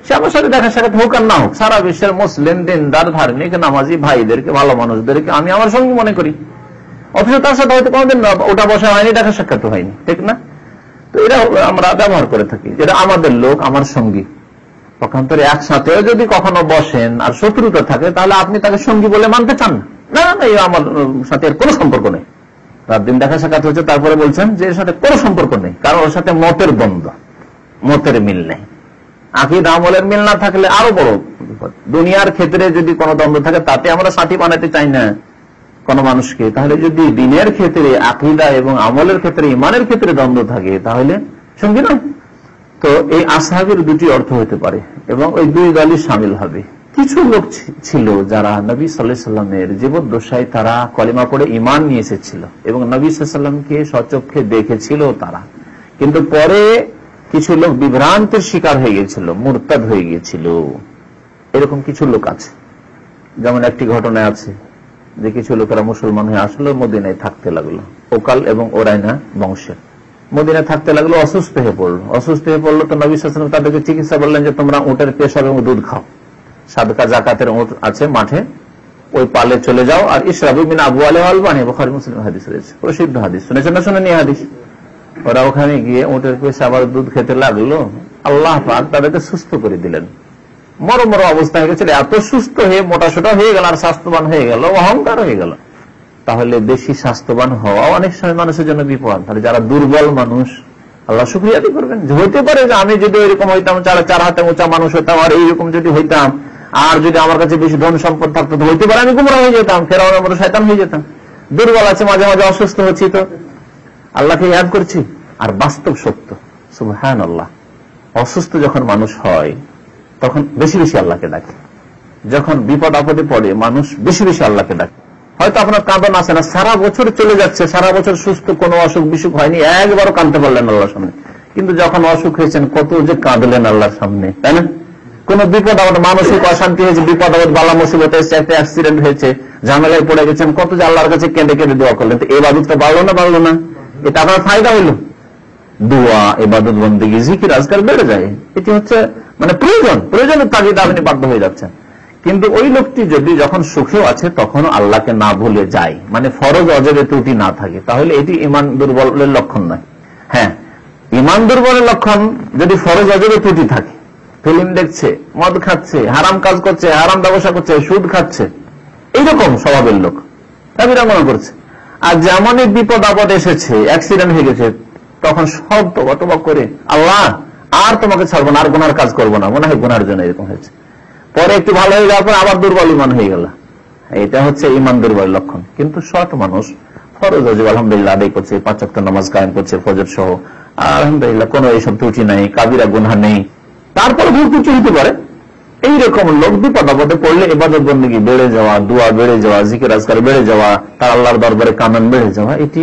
সে আমার সাথে দেখা সাক্ষাৎ হোক আর না হোক, সারা বিশ্বের মুসলিম দিনদার ধার্মিক নামাজি ভাইদেরকে, ভালো মানুষদেরকে আমি আমার সঙ্গী মনে করি, অথচ তার সাথে হয়তো কোনোদিন ওঠা বসা হয়নি, দেখা সাক্ষাৎ হয়নি, ঠিক না? তো এটা আমরা ব্যবহার করে থাকি, যেটা আমাদের লোক, আমার সঙ্গী। পক্ষান্তরে একসাথেও যদি কখনো বসেন আর শত্রুতা থাকে, তাহলে আপনি তাকে সঙ্গী বলে মানতে চান না, না এই আমার সাথে এর কোনো সম্পর্ক নেই। রাত দিন দেখা সাক্ষাৎ হচ্ছে, তারপরে বলছেন যে এর সাথে কোনো সম্পর্ক নেই, কারণ ওর সাথে মতের দ্বন্দ্ব, মতের মিল নেই। আকীদা আমলের মিল না থাকলে আরো বড় বিপদ। দুনিয়ার ক্ষেত্রে যদি কোনো দ্বন্দ্ব থাকে, তাতে আমরা সাথী বানাতে চাই না কোন মানুষকে, তাহলে যদি দিনের ক্ষেত্রে, আকীদা এবং আমলের ক্ষেত্রে, ইমানের ক্ষেত্রে দ্বন্দ্ব থাকে, তাহলে সঙ্গী নয়। তো এই আসহাবের দুটি অর্থ হতে পারে, এবং ওই দুই দলই শামিল হবে। কিছু লোক ছিল যারা নবী সাল্লাল্লাহু আলাইহি ওয়াসাল্লামের জীবদ্দশায় তারা কলিমা পড়ে ঈমান নিয়ে এসেছিল, এবং নবী সাল্লাল্লাহু আলাইহি ওয়াসাল্লামকে সচক্ষে দেখেছিল তারা, কিন্তু পরে কিছু লোক বিভ্রান্তের শিকার হয়ে গিয়েছিল, মুরতাদ হয়ে গিয়েছিল। এরকম কিছু লোক আছে। যেমন একটি ঘটনা আছে যে কিছু লোকেরা মুসলমান হয়ে আসলো, মদিনায় থাকতে লাগলো, ওকাল এবং ওরাইনা বংশের। মদিনায় থাকতে লাগলো, অসুস্থ হয়ে পড়লো। অসুস্থ হয়ে পড়লো তো নবী সাল্লাল্লাহু আলাইহি ওয়াসাল্লাম তাদেরকে চিকিৎসা বললেন যে তোমরা উটের পেশাব এবং দুধ খাও, সাদকা জাকাতের উট আছে মাঠে, ওই পালে চলে যাও, আর ইশরাবু মিন আবওয়ালিহা আল-বানি, বুখারী মুসলিম হাদিস রয়েছে, প্রসিদ্ধ হাদিস, শুনেছেন না শুনেননি হাদিস? ওরা ওখানে গিয়ে উটের পেশাব আর দুধ খেতে লাগলো, আল্লাহ পাক তাদেরকে সুস্থ করে দিলেন। মরো মরো অবস্থা হয়ে গেছিল, এত সুস্থ হয়ে মোটাসোটা হয়ে গেল, আর স্বাস্থ্যবান হয়ে গেল, অহংকার হয়ে গেল। তাহলে বেশি স্বাস্থ্যবান হওয়া অনেক সময় মানুষের জন্য বিপদ। তাহলে যারা দুর্বল মানুষ, আল্লাহ শুকরিয়া আদায় করবেন। হইতে পারে যে আমি যদি এরকম হইতাম, 4 হাতে উঁচা মানুষ হইতাম, আর এইরকম যদি হইতাম, আর যদি আমার কাছে বেশি ধন সম্পদ থাকতো, তো হইতে পারে আমি গুমরা হয়ে যেতাম, ফেরাউনের মতো শয়তান হয়ে যেতাম। দুর্বল আছে, মাঝে মাঝে অসুস্থ হচ্ছি, তো আল্লাহকে ইয়াদ করছি। আর বাস্তব সত্য, সুবহানাল্লাহ, অসুস্থ যখন মানুষ হয় তখন বেশি বেশি আল্লাহকে ডাকে। যখন বিপদ আপদে পড়ে মানুষ বেশি বেশি আল্লাহকে ডাকে। হয়তো আপনার কাঁদন আসে না, সারা বছর চলে যাচ্ছে, সারা বছর সুস্থ, কোনো অসুখ বিসুখ হয়নি, একবারও কাঁদতে পারলেন আল্লাহর সামনে, কিন্তু যখন অসুখ হয়েছেন কত যে কাঁদলেন আল্লাহর সামনে, তাই না? কোন বিপদ আপদ, মানসিক অশান্তি হয়েছে, বিপদ আপদ, বালা মুসিবত হয়েছে, একটা অ্যাক্সিডেন্ট হয়েছে, ঝামেলায় পড়ে গেছেন, কত যে আল্লাহর কাছে কেঁদে কেঁদে দোয়া করলেন। তো ইবাদতটা বাড়লো না? এটা আপনার ফায়দা হইলো। দোয়া, ইবাদত, বন্দেগী, জিকির, আজকাল বেড়ে যায়। এটি হচ্ছে মানে প্রয়োজনের তাগিদে আপনি বাধ্য হয়ে যাচ্ছেন। কিন্তু ওই লোকটি যদি যখন সুখেও আছে তখনও আল্লাহকে না ভুলে যায়, মানে ফরজ অজেবে ত্রুটি না থাকে, তাহলে এটি ঈমান দুর্বলের লক্ষণ নয়। হ্যাঁ, ঈমান দুর্বলের লক্ষণ যদি ফরজ অজেবে ত্রুটি থাকে, ফিল্ম দেখছে, মদ খাচ্ছে, হারাম কাজ করছে, হারাম ব্যবসা করছে, সুদ খাচ্ছে, এইরকম স্বভাবের লোক, তাবিরা মনে করছে। আর যেমনই বিপদ আপদ এসেছে, অ্যাক্সিডেন্ট হয়ে গেছে, তখন সব তবা করে আল্লাহ আর তোমাকে ছাড়বো না, আর গুনার কাজ করবো না, মনে হয় গুনার জন্য এরকম হয়েছে। পরে একটু ভালো হয়ে যাওয়ার পর আবার দুর্বল ইমান হয়ে গেল। এটা হচ্ছে ইমান দুর্বল লক্ষণ। কিন্তু সৎ মানুষ ফরজ অজেব আলহামদুলিল্লাহ আদায় করছে, 5 ওয়াক্ত নামাজ কায়েম করছে ফজর সহ, আলহামদুলিল্লাহ কোনো এইসব ত্রুটি নাই, কাবিরা গুনাহ নেই, তারপরে ভুল ত্রুটি হতে পারে। এইরকম লোক বিপদ আপদে পড়লে ইবাদত বন্দেগী বেড়ে যাওয়া, দোয়া বেড়ে যাওয়া, জিকির আজকার বেড়ে যাওয়া, তার আল্লাহর দরবারে কানন বেড়ে যাওয়া, এটি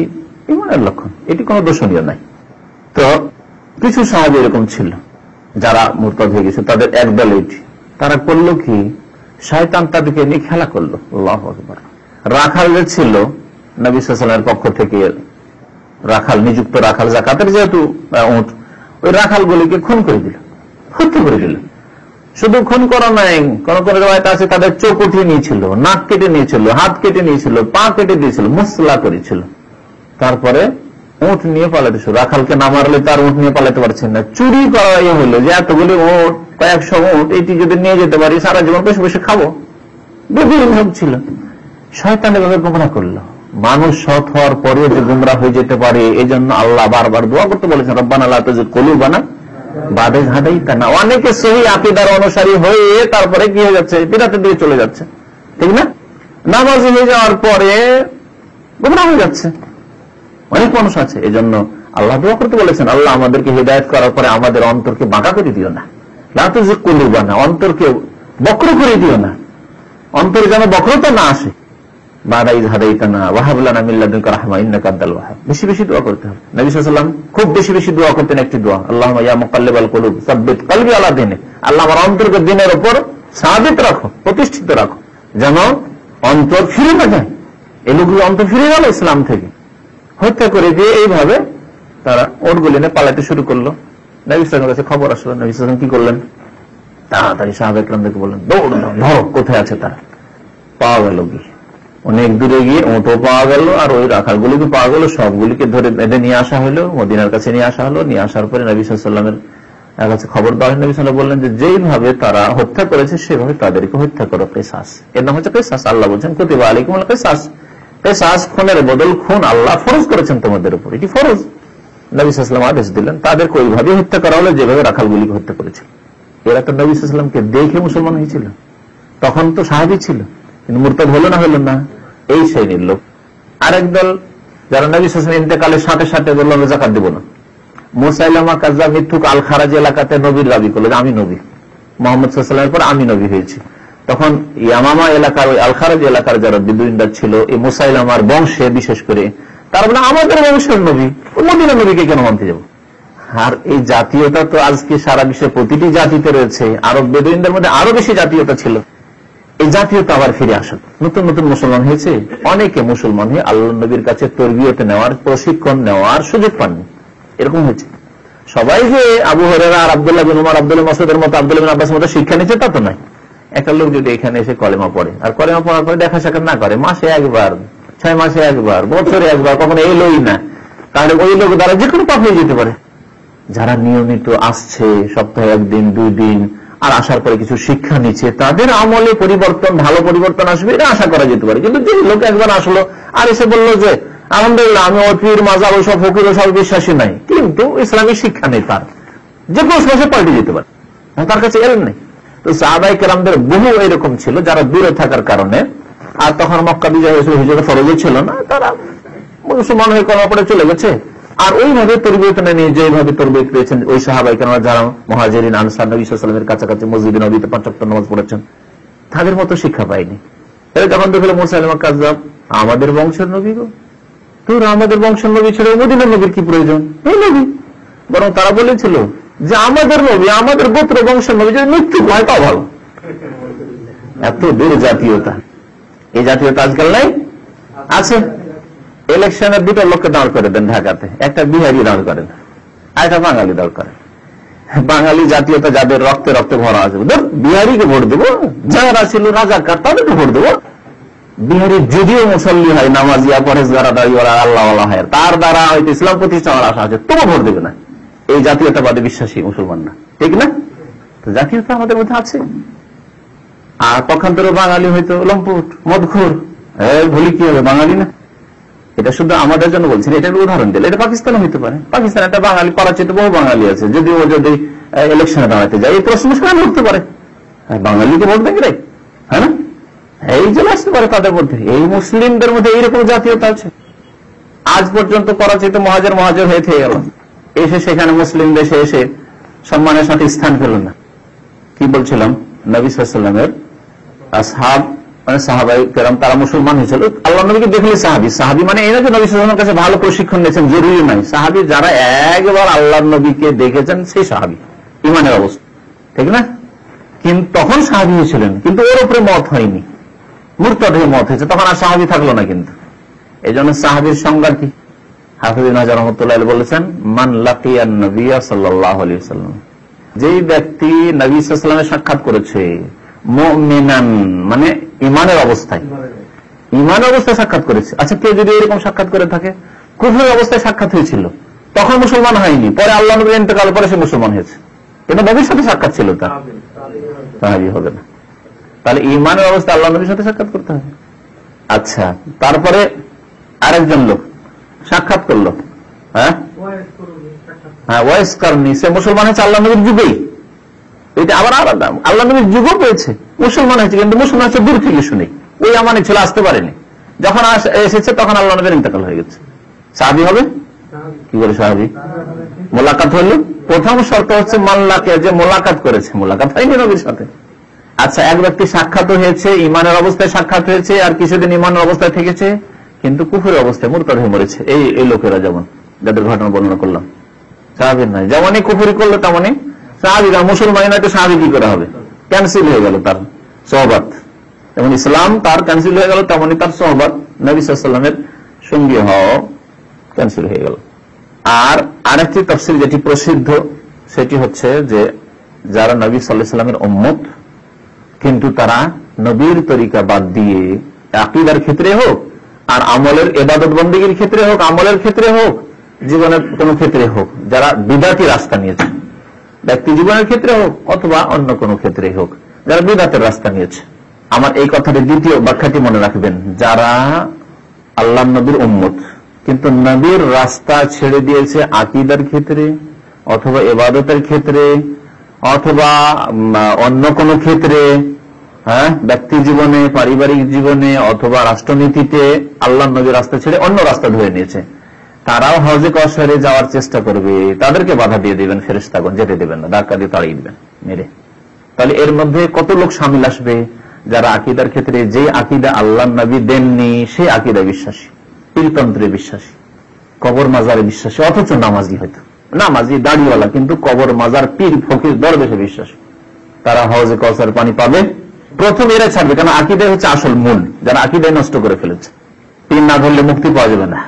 ইমানের লক্ষণ, এটি কোনো দোষণীয় নাই। তো কিছু সাহাবী এরকম ছিল যারা মুরতাদ হয়ে গেছে, তাদের একদল এটি, তারা করলো কি, শয়তান তাদেরকে নিয়ে খেলা করলো। আল্লাহু আকবার। রাখাল যে ছিল নবী সাল্লাল্লাহু আলাইহি ওয়াসাল্লামের পক্ষ থেকে রাখাল, নিযুক্ত রাখাল, যাকাতের যেহেতু উট, ওই রাখালগুলিকে খুন করে দিল, হত্যা করে দিল। শুধু খুন করা নাই, কোন কোন রিওয়ায়াত আছে তাদের চোখ উঠিয়ে নিয়েছিল, নাক কেটে নিয়েছিল, হাত কেটে নিয়েছিল, পা কেটে দিয়েছিল, মুসলা করেছিল। তারপরে উঠ নিয়ে পালাতে শুরু। রাখালকে না মারলে তার উঠ নিয়ে পালাতে পারছেন না। চুরি করা হলো যে এতগুলি উঠ, কয়েকশো উঠ, এটি যদি নিয়ে যেতে পারি সারা জীবন বসে বসে খাবো, বিভিন্ন সব ছিল। শয়তান এভাবে গুমরা করলো। মানুষ সৎ হওয়ার পরেও যে গুমরা হয়ে যেতে পারে, এই জন্য আল্লাহ বারবার দোয়া করতে বলেছেন, রব্বানা লা তুযিগ কুলুবানা বা'দা ইয হাদাইতানা। অনেকে সহিহ আকীদার অনুসারী হয়ে তারপরে কি হয়ে যাচ্ছে, বিদআতের দিকে চলে যাচ্ছে, ঠিক না? নামাজি হয়ে যাওয়ার পরে গুমরা হয়ে যাচ্ছে, অনেক মানুষ আছে। এই জন্য আল্লাহ দোয়া করতে বলেছেন, আল্লাহ আমাদেরকে হিদায়াত করার পরে আমাদের অন্তরকে বাঁকা করে দিও না, লা তুযিগ কুলুবানা, অন্তরকে বক্র করে দিও না, অন্তরে যেন বক্রতা না আসে। বা'দা ইয হাদাইতানা ওয়া হাব লানা মিন লাদুনকা রাহমা ইন্নাকা আনতাল ওয়াহ্হাব। বেশি বেশি দোয়া করতে হবে। নবী সাল্লাল্লাহু আলাইহি ওয়াসাল্লাম খুব বেশি বেশি দোয়া করতেন একটি দোয়া, আল্লাহুম্মা ইয়া মুকাল্লিবাল কুলুব সাব্বিত কলবি আলা দীনিক। আল্লাহ আমার অন্তরকে দ্বীনের উপর সাবিত রাখো, প্রতিষ্ঠিত রাখো, যেন অন্তর ফিরে না যায়। এই লোকগুলো অন্তর ফিরে গেল ইসলাম থেকে, হত্যা করে দিয়ে এইভাবে তারা ওটগুলি নিয়ে পালাতে শুরু করলো। নবী সাল্লাল্লাহু আলাইহি ওয়াসাল্লামের কাছে খবর আসলো। নবী সাল্লাল্লাহু আলাইহি ওয়াসাল্লাম কি করলেন, তাড়াতাড়ি সাহাবায়ে কেরামদেরকে বললেন, দৌড় ধরো, কোথায় আছে তারা। পাওয়া গেল গিয়ে, অনেক দূরে গিয়ে ওঁটও পাওয়া গেল, আর ওই রাখালগুলিকে পাওয়া গেল। সবগুলিকে ধরে বেঁধে নিয়ে আসা হলো, মদিনার কাছে নিয়ে আসা হলো। নিয়ে আসার পরে নবী সাল্লাল্লাহু আলাইহি ওয়াসাল্লামের কাছে খবর দেওয়া হয়। নবী সাল্লাল্লাহু আলাইহি ওয়াসাল্লাম বললেন যে যেইভাবে তারা হত্যা করেছে সেভাবে তাদেরকে হত্যা করো, কিসাস। এর নাম হচ্ছে কিসাস। আল্লাহ বলছেন কুতিবা আলাইকুমুল কিসাস। কিসাস, খুনের বদল খুন আল্লাহ ফরজ করেছেন তোমাদের উপর, এটি ফরজ। নবী সাল্লাল্লাহু আলাইহি ওয়াসাল্লাম আদেশ দিলেন, তাদেরকে ওইভাবে হত্যা করা হলো যেভাবে রাখালগুলিকে হত্যা করেছিল। এরা তো নবী সাল্লাল্লাহু আলাইহি ওয়াসাল্লামকে দেখে মুসলমান হয়েছিল, তখন তো সাহাবী ছিল, কিন্তু মুরতাদ হলো না। এই শ্রেণীর লোক। আরেক দল যারা নবী সাল্লাল্লাহু আলাইহি ওয়াসাল্লাম ইন্তেকালের সাথে সাথে বলল আমরা যাকাত দেব না। মুসাইলামা কাযযাব মিথ্যুক আল খারাজ এলাকাতে নবীর দাবি করলো যে আমি নবী, মুহাম্মদ সাল্লাল্লাহু আলাইহি ওয়াসাল্লামের পর আমি নবী হয়েছি। তখন ইয়ামামা এলাকার, ওই আল খারাজ এলাকার যারা বিদুইনরা ছিল, এই মুসাইলামার বংশে বিশেষ করে, তারা বলে আমাদের বংশের নবী, মদিনার নবীকে কেন মানতে যাব। আর এই জাতীয়তা তো আজকে সারা বিশ্বে প্রতিটি জাতিতে রয়েছে। আরব বেদুইনদের মধ্যে আরো বেশি জাতীয়তা ছিল। এই জাতীয়তা আবার ফিরে আসে। নতুন নতুন মুসলমান হয়েছে, অনেকে মুসলমান হয়ে আল্লাহ নবীর কাছে তরবিয়তে নেওয়ার, প্রশিক্ষণ নেওয়ার সুযোগ পাননি, এরকম হয়েছে। সবাই যে আবু হুরায়রা আর আব্দুল্লাহ বিন উমর, আব্দুল্লাহ মাসউদের মতো, আব্দুল্লাহ বিন আব্বাসের মতো শিক্ষা নিচ্ছে তা তো নয়। একটা লোক যদি এখানে এসে কলেমা পড়ে, আর কলেমা পড়ার পরে দেখা সাক্ষাৎ না করে, মাসে একবার, 6 মাসে একবার, বছরে একবার, কখনো এলোই না, তাহলে ওই লোক দ্বারা যে কোনো পাপ হয়ে যেতে পারে। যারা নিয়মিত আসছে, সপ্তাহে 1 দিন 2 দিন, আর আসার পরে কিছু শিক্ষা নিচ্ছে, তাদের আমলে পরিবর্তন, ভালো পরিবর্তন আসবে, এটা আশা করা যেতে পারে। কিন্তু যে লোক একবার আসলো আর এসে বললো যে আলহামদুলিল্লাহ আমি ওই পীর মাজার ওইসব ফকির ওইসব বিশ্বাসী নাই, কিন্তু ইসলামী শিক্ষা নেই, তার যে কোনো সমস্যা পাল্টে যেতে পারে, তার কাছে এলেন নেই। তো সাহাবায়ে কেরামদের বহু এরকম ছিল যারা দূরে থাকার কারণে, আর তখন মক্কা বিজয় হয়েছিল, হিজরত ফরজ ছিল না, তারা মুসলমান হয়ে কলেমা পড়ে চলে গেছে। আর ওইভাবে তরবিয়ত নেই, যেভাবে তরবিয়ত পেয়েছেন ওই সাহাবাই কেন যারা মুহাজিরিন আনসার নবী সাল্লাল্লাহু আলাইহি ওয়াসাল্লামের কাছাকাছি মসজিদে নবীতে 5 ওয়াক্ত নামাজ পড়েছেন, তাদের মতো শিক্ষা পায়নি। এরা যখন দেখলো মুসাইলামা কাযযাব, আমাদের বংশের নবী গো, তোর আমাদের বংশের নবী ছেড়ে মদিনার নবীর কি প্রয়োজন, এই নবী। বরং তারা বলেছিল যে আমাদের নবী, আমাদের গোত্র বংশের নবী যদি মৃত্যু হয় তাও ভালো। এত দূর জাতীয়তা, এই জাতীয়তা আজকাল নাই, আছে। ইলেকশনের 2টা লোককে দাঁড় করে দেন ঢাকাতে, একটা বিহারি দাঁড় করেন আর একটা বাঙালি দাঁড় করেন। বাঙালি জাতীয়তা যাদের রক্তে রক্তে ভরা আছে, বিহারিকে ভোট দেবো, যারা ছিল রাজাকার তাদেরকে ভোট দেবো। বিহারি যদিও মুসল্লি হয়, নামাজিয়া, পরেশগার, আল্লাহ হয়, তার দ্বারা হয়তো ইসলাম প্রতিষ্ঠার আশা আছে, তবু ভোট দেবে না। এই জাতীয়তাবাদে বিশ্বাসী মুসলমান না, ঠিক না? জাতীয়তা আমাদের মধ্যে আছে। আর পক্ষান্তরে বাঙালি হয়তো লম্পট, মদখোর, ভুলি কি হবে, বাঙালি না। এটা শুধু আমাদের জন্য বলছি, এটার উদাহরণ দিলে এটা পাকিস্তানে হইতে পারে। পাকিস্তানে একটা বাঙালি, করাচিতে বহু বাঙালি আছে, যদি ও যদি ইলেকশনে দাঁড়াতে যায় এই প্রশ্ন উঠতে পারে, বাঙালিকে ভোট দেবে রে, হ্যাঁ না? এই জন্য আসতে পারে তাদের মধ্যে। এই মুসলিমদের মধ্যে এইরকম জাতীয়তা আছে। আজ পর্যন্ত করাচিতে মহাজের হয়ে থেকে গেল, এসে সেখানে মুসলিম দেশে এসে সম্মানের সাথে স্থান পেল না। কি বলছিলাম, নবী সাল্লাল্লাহু আলাইহি ওয়াসাল্লামের আসহাব মানে সাহাবাই কেরাম তারা মুসলমান হয়েছিল। আল্লাহ নবীকে দেখলে সাহাবি, সাহাবি মানে এই না যে নবী সাল্লাল্লাহু আলাইহি ওয়াসাল্লামের কাছে ভালো প্রশিক্ষণ নিয়েছেন, জরুরি নয়। সাহাবি যারা একবার আল্লাহ নবীকে দেখেছেন সেই সাহাবি, ইমানের অবস্থা, ঠিক না? কিন্তু তখন সাহাবি হয়েছিলেন, কিন্তু ওর উপরে মত হয়নি, মুরতাদ হয়ে মত হয়েছে, তখন আর সাহাবি থাকলো না। কিন্তু এই জন্য সাহাবির সংজ্ঞা কি? হাফিজ ইবনে হাজার রাহমাতুল্লাহ আলাইহি বলেছেন, মান লাকিয়ান নবিয়্য সাল্লাল্লাহু আলাইহি ওয়াসাল্লাম, যেই ব্যক্তি নবী সাল্লাল্লাহু আলাইহি ওয়াসাল্লামের সাক্ষাৎ করেছে, মুমিনান মানে ইমানের অবস্থায়, ইমানের অবস্থায় সাক্ষাৎ করেছে। আচ্ছা, কেউ যদি এরকম সাক্ষাৎ করে থাকে, কুফরের অবস্থায় সাক্ষাৎ হয়েছিল, তখন মুসলমান হয়নি, পরে আল্লাহ নবীর ইন্তেকালের পরে সে মুসলমান হয়েছে, কিন্তু নবীর সাথে সাক্ষাৎ ছিল, তার সাহাবী হবে না। তাহলে ইমানের অবস্থায় আল্লাহ নবীর সাথে সাক্ষাৎ করতে হবে। আচ্ছা, তারপরে আরেকজন লোক সাক্ষাৎ করলো, হ্যাঁ ওয়াইস কারণী, সে মুসলমান হয়েছে আল্লাহ নবীর যুগেই, এটা আবার আলাদা, আল্লাহ নবীর যুগও পেয়েছে, মুসলমান হয়েছে, কিন্তু মুসলমান হচ্ছে দূর থেকে শুনে, ওই আমানে ছিল, আসতে পারেনি, যখন এসেছে তখন আল্লাহ নবীর ইন্তেকাল হয়ে গেছে। সাহাবী হবে কি করে? সাহাবী মোলাকাত হলো, প্রথম শর্ত হচ্ছে মাল্লাকে, যে মোলাকাত করেছে, মোলাকাত হয়নি নবীর সাথে। আচ্ছা, এক ব্যক্তি সাক্ষাৎ হয়েছে, ইমানের অবস্থায় সাক্ষাৎ হয়েছে, আর কিছুদিন ইমানের অবস্থায় থেকেছে, কিন্তু কুফরের অবস্থায় মুরতাদ হয়ে মরেছে, এই লোকেরা যেমন যাদের ঘটনা বর্ণনা করলাম, সাহাবী নয়। যেমনই কুফরি করলো তেমনই সাহাবীরা, মুসলমান নয় তো সাহাবী কি করে হবে? ক্যান্সেল হয়ে গেল তার সোহবত, যেমন ইসলাম তার ক্যান্সেল হয়ে গেল, তেমনই তার সোহবত নবী সাল্লাল্লাহু আলাইহি ওয়াসাল্লামের সঙ্গী হওয়া ক্যান্সেল হয়ে গেল। আর আরেকটি তাফসীর যেটি প্রসিদ্ধ, সেটি হচ্ছে যে যারা নবী সাল্লাল্লাহু আলাইহি ওয়াসাল্লামের উম্মত, কিন্তু তারা নবীর তরিকা বাদ দিয়ে আকীদার ক্ষেত্রে হোক, আর আমলের ইবাদত বন্দেগীর ক্ষেত্রে হোক, আমলের ক্ষেত্রে হোক, জীবনের কোন ক্ষেত্রে হোক, যারা বিদআতি রাস্তা নিয়েছে, ব্যক্তি জীবনের ক্ষেত্রে হোক অথবা অন্য কোন ক্ষেত্রে হোক, যারা বিদআতের রাস্তা নিয়েছে। আমার এই কথাটি দ্বিতীয় ব্যাখ্যাটি মনে রাখবেন, যারা আল্লাহ নবীর উম্মত কিন্তু নবীর রাস্তা ছেড়ে দিয়েছে আকীদার ক্ষেত্রে অথবা ইবাদতের ক্ষেত্রে অথবা অন্য কোন ক্ষেত্রে, হ্যাঁ, ব্যক্তি জীবনে, পারিবারিক জীবনে অথবা রাষ্ট্রনীতিতে আল্লাহ নবীর রাস্তা ছেড়ে অন্য রাস্তা ধরে নিয়েছে, তারাও হজে কসরে যাওয়ার চেষ্টা করবে, তাদেরকে বাধা দিয়ে দিবেন ফেরেশতাগণ, যেতে দেবেন না, ধাক্কা দিয়ে তাড়িয়ে দিবেন মেরে। তাহলে এর মধ্যে কত লোক শামিল আসবে? যারা আকীদার ক্ষেত্রে যে আকীদা আল্লাহ নবী দেননি সেই আকীদা বিশ্বাসী, পীরতন্ত্রে বিশ্বাসী, কবর মাজারে বিশ্বাসী, অথচ নামাজি, হয়তো নামাজি দাড়িওয়ালা, কিন্তু কবর মাজার পীর ফকির দরবেশে বিশ্বাসী, তারা হজে কসর পানি পাবে। প্রথম এরা ছাড়বে, কারণ আকীদা হচ্ছে আসল মূল। যারা আকীদায় নষ্ট করে ফেলেছে, পীর না ধরলে মুক্তি পাওয়া যাবে না।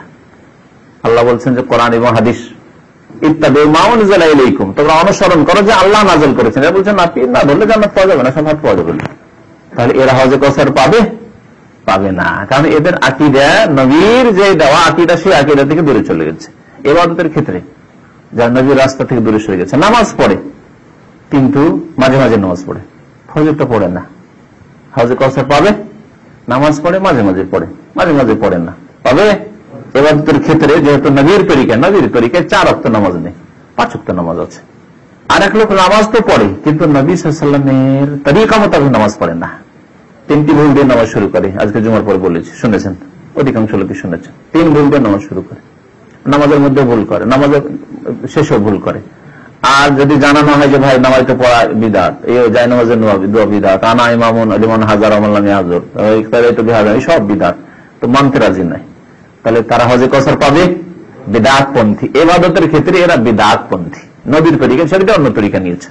আল্লাহ বলছেন যে কোরআন এবং হাদিস ইত্তাবিউ মা উনজিলা ইলাইকুম, তোমরা অনুসরণ করো যে আল্লাহ নাযিল করেছেন। এরা বলছেন না, পীর না ধরলে জান্নাত পাওয়া যাবে না, শাফাত পাওয়া যাবে না। তাহলে এরা হজে কসর পাবে না, কারণ এদের আকীদা নবীর যে দেওয়া আকীদা, সেই আকীদা থেকে দূরে চলে গেছে। ইবাদতের ক্ষেত্রে যারা নবীর রাস্তা থেকে দূরে সরে গেছে, নামাজ পড়ে কিন্তু মাঝে মাঝে নামাজ পড়ে, ফজরটা পড়ে না, হজে কসর পাবে, নামাজ পড়ে মাঝে মাঝে পড়ে, মাঝে মাঝে পড়ে না, পাবে। ইবাদতের ক্ষেত্রে যেহেতু নবীর তরিকায় 4 ওয়াক্ত নামাজ নেই, 5 ওয়াক্ত নামাজ আছে। আর এক লোক নামাজ তো পড়ে কিন্তু নবী সাল্লাল্লাহু আলাইহি ওয়াসাল্লামের তরিকা মোতাবেক নামাজ পড়ে না, 3টি ভুল দিয়ে নামাজ শুরু করে। আজকে জুমার পর বলেছি, শুনেছেন, অধিকাংশ লোকই শুনেছেন, 3 ভুল দিয়ে নামাজ শুরু করে। নামাজের মধ্যে ভুল করে, নামাজের শেষেও ভুল করে। আর যদি জানানো হয় যে ভাই নামাজটা পড়া বিদাত, এই যায় নামাজের দোয়া বিদাত, আনা ইমামুন লিমান হাজার আমল্লাম ইয়াজুর, এই সব বিদাত, তো মানতে রাজি নাই, তাহলে তারা হজে কসর পাবে? বিদাত পন্থী। ইবাদতের ক্ষেত্রে এরা বিদাত পন্থী, নবীর তরিকা সেটা অন্য তরিকা নিয়েছে।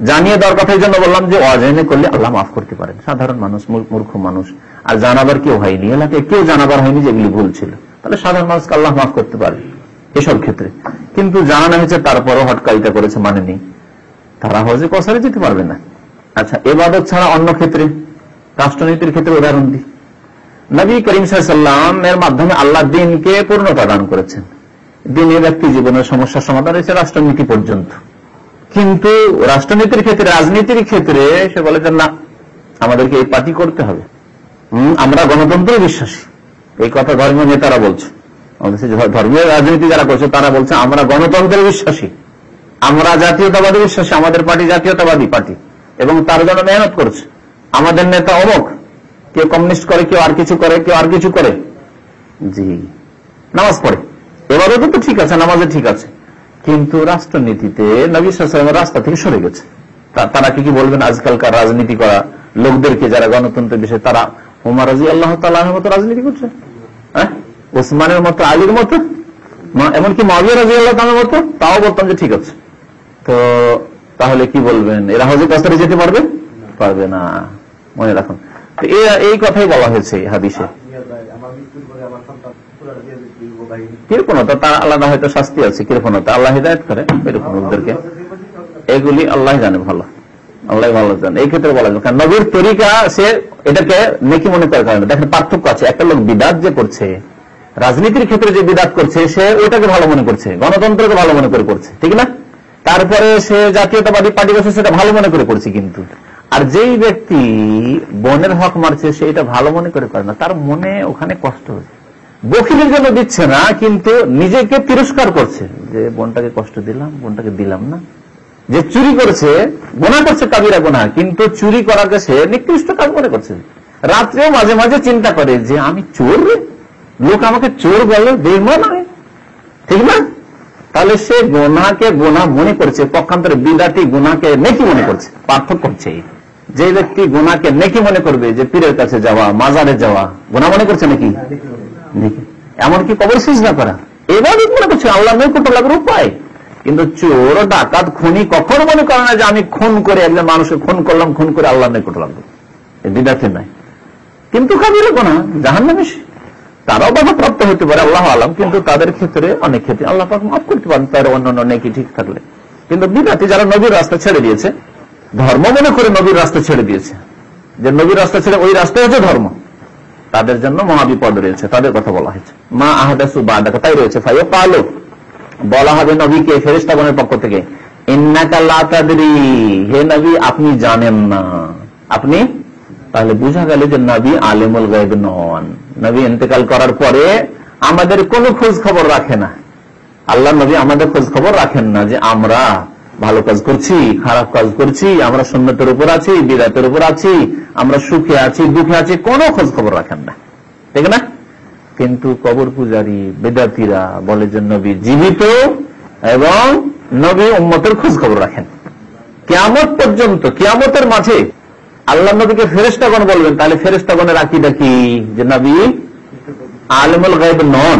জানিয়ে দেওয়ার কথা এই জন্য বললাম যে অজানে করলে আল্লাহ মাফ করতে পারেন, সাধারণ মানুষ, মূর্খ মানুষ, আর জানাবার কেউ হয়নি, এলাকায় কেউ জানাবার হয়নি যেগুলি ভুল ছিল, তাহলে সাধারণ মানুষকে আল্লাহ মাফ করতে পারে এসব ক্ষেত্রে। কিন্তু জানানো হয়েছে তারপরও হটকারিতা করেছে, মানেনি, তারা হজে কসরে যেতে পারবে না। আচ্ছা, এবাদত ছাড়া অন্য ক্ষেত্রে, রাষ্ট্রনীতির ক্ষেত্রে উদাহরণ দিই। নবী করিম সাল্লাল্লাহু আলাইহি এর মাধ্যমে আল্লাহ দ্বীনকে পূর্ণতা দান করেছেন। দ্বীনে ব্যক্তি জীবনের সমস্যার সমাধান হয়েছে রাষ্ট্রনীতি পর্যন্ত। কিন্তু রাষ্ট্রনীতির ক্ষেত্রে, রাজনীতির ক্ষেত্রে সে বলে যে না, আমাদেরকে এই পার্টি করতে হবে, আমরা গণতন্ত্রে বিশ্বাসী। এই কথা ধর্মীয় নেতারা বলছে, ধর্মীয় রাজনীতি যারা করছে তারা বলছে আমরা গণতন্ত্রে বিশ্বাসী, আমরা জাতীয়তাবাদী বিশ্বাসী, আমাদের পার্টি জাতীয়তাবাদী পার্টি, এবং তার জন্য মেহনত করছে। আমাদের নেতা অমুক, কেউ কমিউনিস্ট করে, কেউ আর কিছু করে, কেউ আর কিছু করে, জি নামাজ পড়ে, এবারও তো ঠিক আছে, নামাজে ঠিক আছে, কিন্তু রাষ্ট্রনীতিতে নবী সাল্লাল্লাহু আলাইহি ওয়াসাল্লামের রাস্তা থেকে সরে গেছে। তারা কি বলবেন আজকালকার রাজনীতি করা লোকদেরকে, যারা গণতন্ত্রের বিষয়ে, তারা ওমর রাদিয়াল্লাহু তাআলা আনহুর মতো রাজনীতি করছে, হ্যাঁ, ওসমানের মতো, আলীর মতো, এমনকি মুআবিয়া রাদিয়াল্লাহু তাআলার মতো, তাও বলতাম যে ঠিক আছে। তো তাহলে কি বলবেন, এরা হজে কসরে যেতে পারবে? পারবে না, মনে রাখুন। এই কথাই বলা হয়েছে হাদিসে। কৃপণতা তার আলাদা হয়তো শাস্তি আছে, কৃপণতা আল্লাহ হিদায়াত করে এরকম লোকদেরকে, এগুলি আল্লাহ জানে, ভালো আল্লাহ ভালো জানে। এই ক্ষেত্রে বলা যায়, কারণ নবীর তরিকা সে এটাকে নেকি মনে করার কারণে। দেখেন পার্থক্য আছে, একটা লোক বিদাত যে করছে, রাজনীতির ক্ষেত্রে যে বিদাত করছে, সে ওইটাকে ভালো মনে করছে, গণতন্ত্রকে ভালো মনে করে করছে, ঠিক না? তারপরে সে জাতীয়তাবাদী পার্টি করছে, সেটা ভালো মনে করে করছে। কিন্তু আর যেই ব্যক্তি বনের হক মারছে, সে এটা ভালো মনে করে না, তার মনে ওখানে কষ্ট হচ্ছে। বকিলের জন্য দিচ্ছে না, কিন্তু নিজেকে তিরস্কার করছে, যে বোনটাকে কষ্ট দিলাম, বোনটাকে দিলাম না। যে চুরি করছে, গুনাহ করছে, কাবিরা গুনাহ, কিন্তু চুরি করাকে সে নিকৃষ্ট কাজ মনে করছে। রাত্রেও মাঝে মাঝে চিন্তা করে যে আমি চোর, লোক আমাকে চোর বলে, বেঈমান আমি, ঠিক না? তাহলে সে গুনাহকে গুনাহ মনে করছে, পক্ষান্তরে বিদাতি গুনাহকে নেকি মনে করছে। পার্থক্য হচ্ছে যে ব্যক্তি গুনাহকে নেকি মনে করবে, যে পীরের কাছে যাওয়া, মাজারে যাওয়া, গুনাহ মনে করছে নাকি, এমনকি কবর সিজদা করা, এবার মনে করছে আল্লাহ নৈকট্য লাগার উপায়। কিন্তু চোর, ডাকাত, খুনি কখনো মনে করে না যে আমি খুন করে একজন মানুষকে খুন করলাম, খুন করে আল্লাহ নৈকট্য লাগলো, বিদাতে নাই। কিন্তু কাবিরা গুনাহ, জাহান্নামী, তারাও বাধাপ্রাপ্ত হতে পারে, আল্লাহ আলাম। কিন্তু তাদের ক্ষেত্রে, অনেক ক্ষেত্রে আল্লাহ পাক মাফ করতে পারেন, তার অন্যান্য নেকি ঠিক থাকলে। কিন্তু বিদাতি যারা নবীর রাস্তা ছেড়ে দিয়েছে, ধর্ম মনে করে নবীর রাস্তা ছেড়ে দিয়েছে, যে নবীর রাস্তা ছেড়ে ওই রাস্তায় হচ্ছে ধর্ম, তাদের জন্য মহাবিপদ রয়েছে। তাদের কথা বলা হয়েছে, মা আহাদাসু বাদাকা, তাই রয়েছে। ফায়াকালু, বলা হবে নবীকে ফেরেশতাগণের পক্ষ থেকে, ইন্নাকা লা তাদরি, হে নবী আপনি জানেন না, আপনি। তাহলে বোঝা গেল যে নবী আলিমুল গায়ব নন। নবী ইন্তেকাল করার পরে আমাদের কোনো খোঁজ খবর রাখে না। আল্লাহ নবী আমাদের খোঁজ খবর রাখেন না, যে আমরা ভালো কাজ করছি, খারাপ কাজ করছি, আমরা সুন্নতের উপর আছি, বিদআতের উপর আছি, আমরা সুখে আছি, দুঃখে আছি, কোনো খোঁজ খবর রাখেন না, ঠিক না? কিন্তু কবর পূজারী বেদাতীরা বলে যে নবী জীবিত, এবং নবী উম্মতের খোঁজ খবর রাখেন কিয়ামত পর্যন্ত। কিয়ামতের মাঝে আল্লাহ নবীকে ফেরেশতাগণ বলবেন, তাহলে ফেরেশতাগণের আকীদা কি, যে নবী আলিমুল গায়ব নন,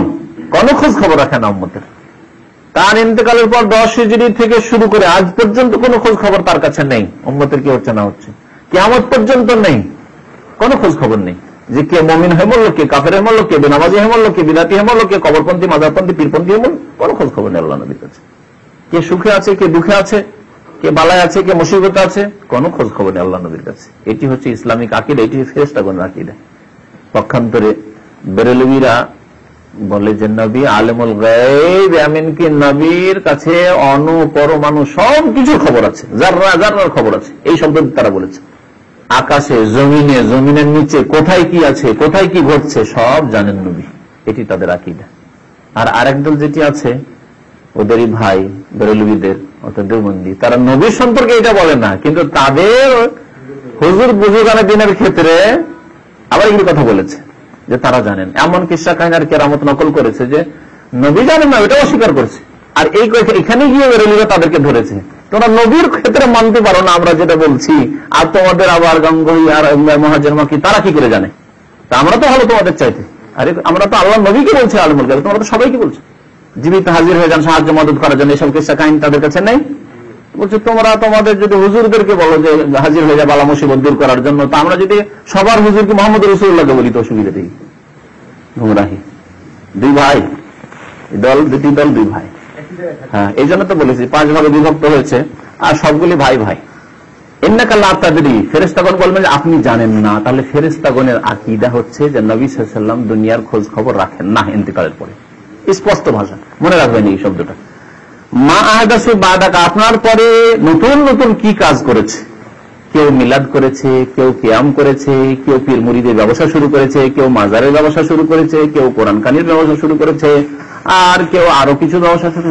কোন খোঁজ খবর রাখেন না উম্মতের। তার ইন্তেকালের পর 10 হিজরি থেকে শুরু করে আজ পর্যন্ত কোন খোঁজ খবর তার কাছে নেই, উম্মতের কি হচ্ছে না হচ্ছে, কিয়ামত পর্যন্ত নেই, কোন খোঁজ খবর নেই, যে কে মুমিন হয়ে মরল, কে কাফের হয়ে মরল, কে বেনামাজি হয়ে মরল, কে বিদাতি হয়ে মরল, কে কবরপন্থী, মাজারপন্থী, পীরপন্থী হয়ে মরল, কোন খোঁজ খবর নেই আল্লাহ নবীর কাছে। কে সুখে আছে, কে দুঃখে আছে, কে বালায় আছে, কে মুসিবতে আছে, কোন খোঁজ খবর নেই আল্লাহ নবীর কাছে। এটি হচ্ছে ইসলামিক আকীদা, এটি ফেরেশতাগণের আকীদা। পক্ষান্তরে বেরেলভীরা বলে যে নবী আলিমুল গায়ব, এমনকি নবীর কাছে অণু পরমাণু সবকিছু খবর আছে, যাররা যাররার খবর আছে, এই শব্দ তারা বলেছে। আকাশে, জমিনে, জমিনের নিচে কোথায় কি আছে, কোথায় কি ঘটছে, সব জানেন নবী, এটি তাদের আকীদা। আর আরেক দল যেটি আছে, ওদেরই ভাই বেরেলভীদের, অর্থাৎ দেওবন্দি, তারা নবীর সম্পর্কে এটা বলে না, কিন্তু তাদের হুজুর বুজুর্গানের দিনের ক্ষেত্রে আবার এগুলি কথা বলেছে, যে তারা জানেন। এমন কিসসা কাহিনী আর কেরামত নকল করেছে, যে নবী জানেন না, এটা অস্বীকার করছে। আর এখানে গিয়ে বেরোলিরা তাদেরকে ধরেছে, তোমরা নবীর ক্ষেত্রে মানতে পারো না আমরা যেটা বলছি, আর তোমাদের আবার গঙ্গোই আর মহাজের মাকি তারা কি করে জানে? তা আমরা তো হলো তোমাদের চাইতে। আরে আমরা তো আল্লাহ নবীকে বলছি আলমুল গায়ব, তোমরা তো সবাইকে বলছো জীবিত হাজির হয়ে যান সাহায্য মদত করার জন্য, এসব কিসসা কাহিনী তাদের কাছে নেই। বলছে তোমরা তোমাদের যদি হুজুরদেরকে বলো যে হাজির হয়ে যায় বালা মুসিবত দূর করার জন্য, তা আমরা যদি সবার হুজুরকে মোহাম্মদ রাসূলুল্লাহকে বলি তো অসুবিধা নেই। গুমরাহি, দুই ভাই দল, দুটি দল দুই ভাই। হ্যাঁ, এই জন্য তো বলেছি 5 ভাগে বিভক্ত হয়েছে আর সবগুলি ভাই ভাই। ইন্নাকা লা তাদরি, ফেরেশতাগণ বলবেন যে আপনি জানেন না। তাহলে ফেরেশতাগণের আকীদা হচ্ছে যে নবী সাল্লাল্লাহু আলাইহি ওয়াসাল্লাম দুনিয়ার খোঁজ খবর রাখেন না ইন্তেকালের পরে। স্পষ্ট ভাষা, মনে রাখবেন এই শব্দটা। মা আহদাসু বাদাকা, আপনার পরে নতুন নতুন কি কাজ করেছে। কেউ মিলাদ করেছে, কেউ কিয়াম করেছে, কেউ পীর মুরিদের ব্যবসা শুরু করেছে, কেউ মাজারের ব্যবসা শুরু করেছে, কেউ কোরআন কানির ব্যবসা শুরু করেছে, আর কেউ আরো কিছু ব্যবসা শুরু,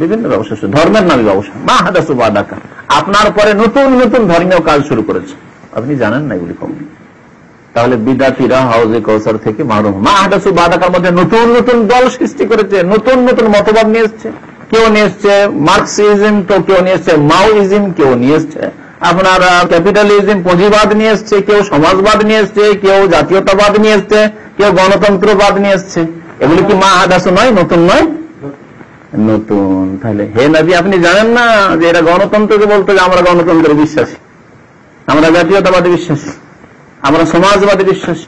বিভিন্ন ব্যবসা শুরু, ধর্মের নামে ব্যবসা। মা আহদাসু বাদাকা, আপনার পরে নতুন নতুন ধর্মীয় কাজ শুরু করেছে, আপনি জানেন না এগুলি কম। তাহলে বিদাতিরা হাউজে কৌসার থেকে মাহরুম। মা আহদাসু বাদাকার মধ্যে নতুন নতুন দল সৃষ্টি করেছে, নতুন নতুন মতবাদ নিয়ে এসছে। কেউ নিয়ে এসছে মার্কসিজম, তো কেউ নিয়ে এসছে মাওইজম, কেউ নিয়ে এসছে আপনার ক্যাপিটালিজম পুঁজিবাদ নিয়ে এসছে, কেউ সমাজবাদ নিয়ে এসছে, কেউ জাতীয়তাবাদ নিয়ে এসছে, কেউ গণতন্ত্রবাদ নিয়ে এসছে। এগুলি কি মা আহদাসু নয়, নতুন নয়? নতুন। তাহলে হে নবী আপনি জানেন না যে এরা গণতন্ত্রকে বলতে যে আমরা গণতন্ত্রে বিশ্বাসী, আমরা জাতীয়তাবাদে বিশ্বাসী, আমরা সমাজবাদে বিশ্বাসী।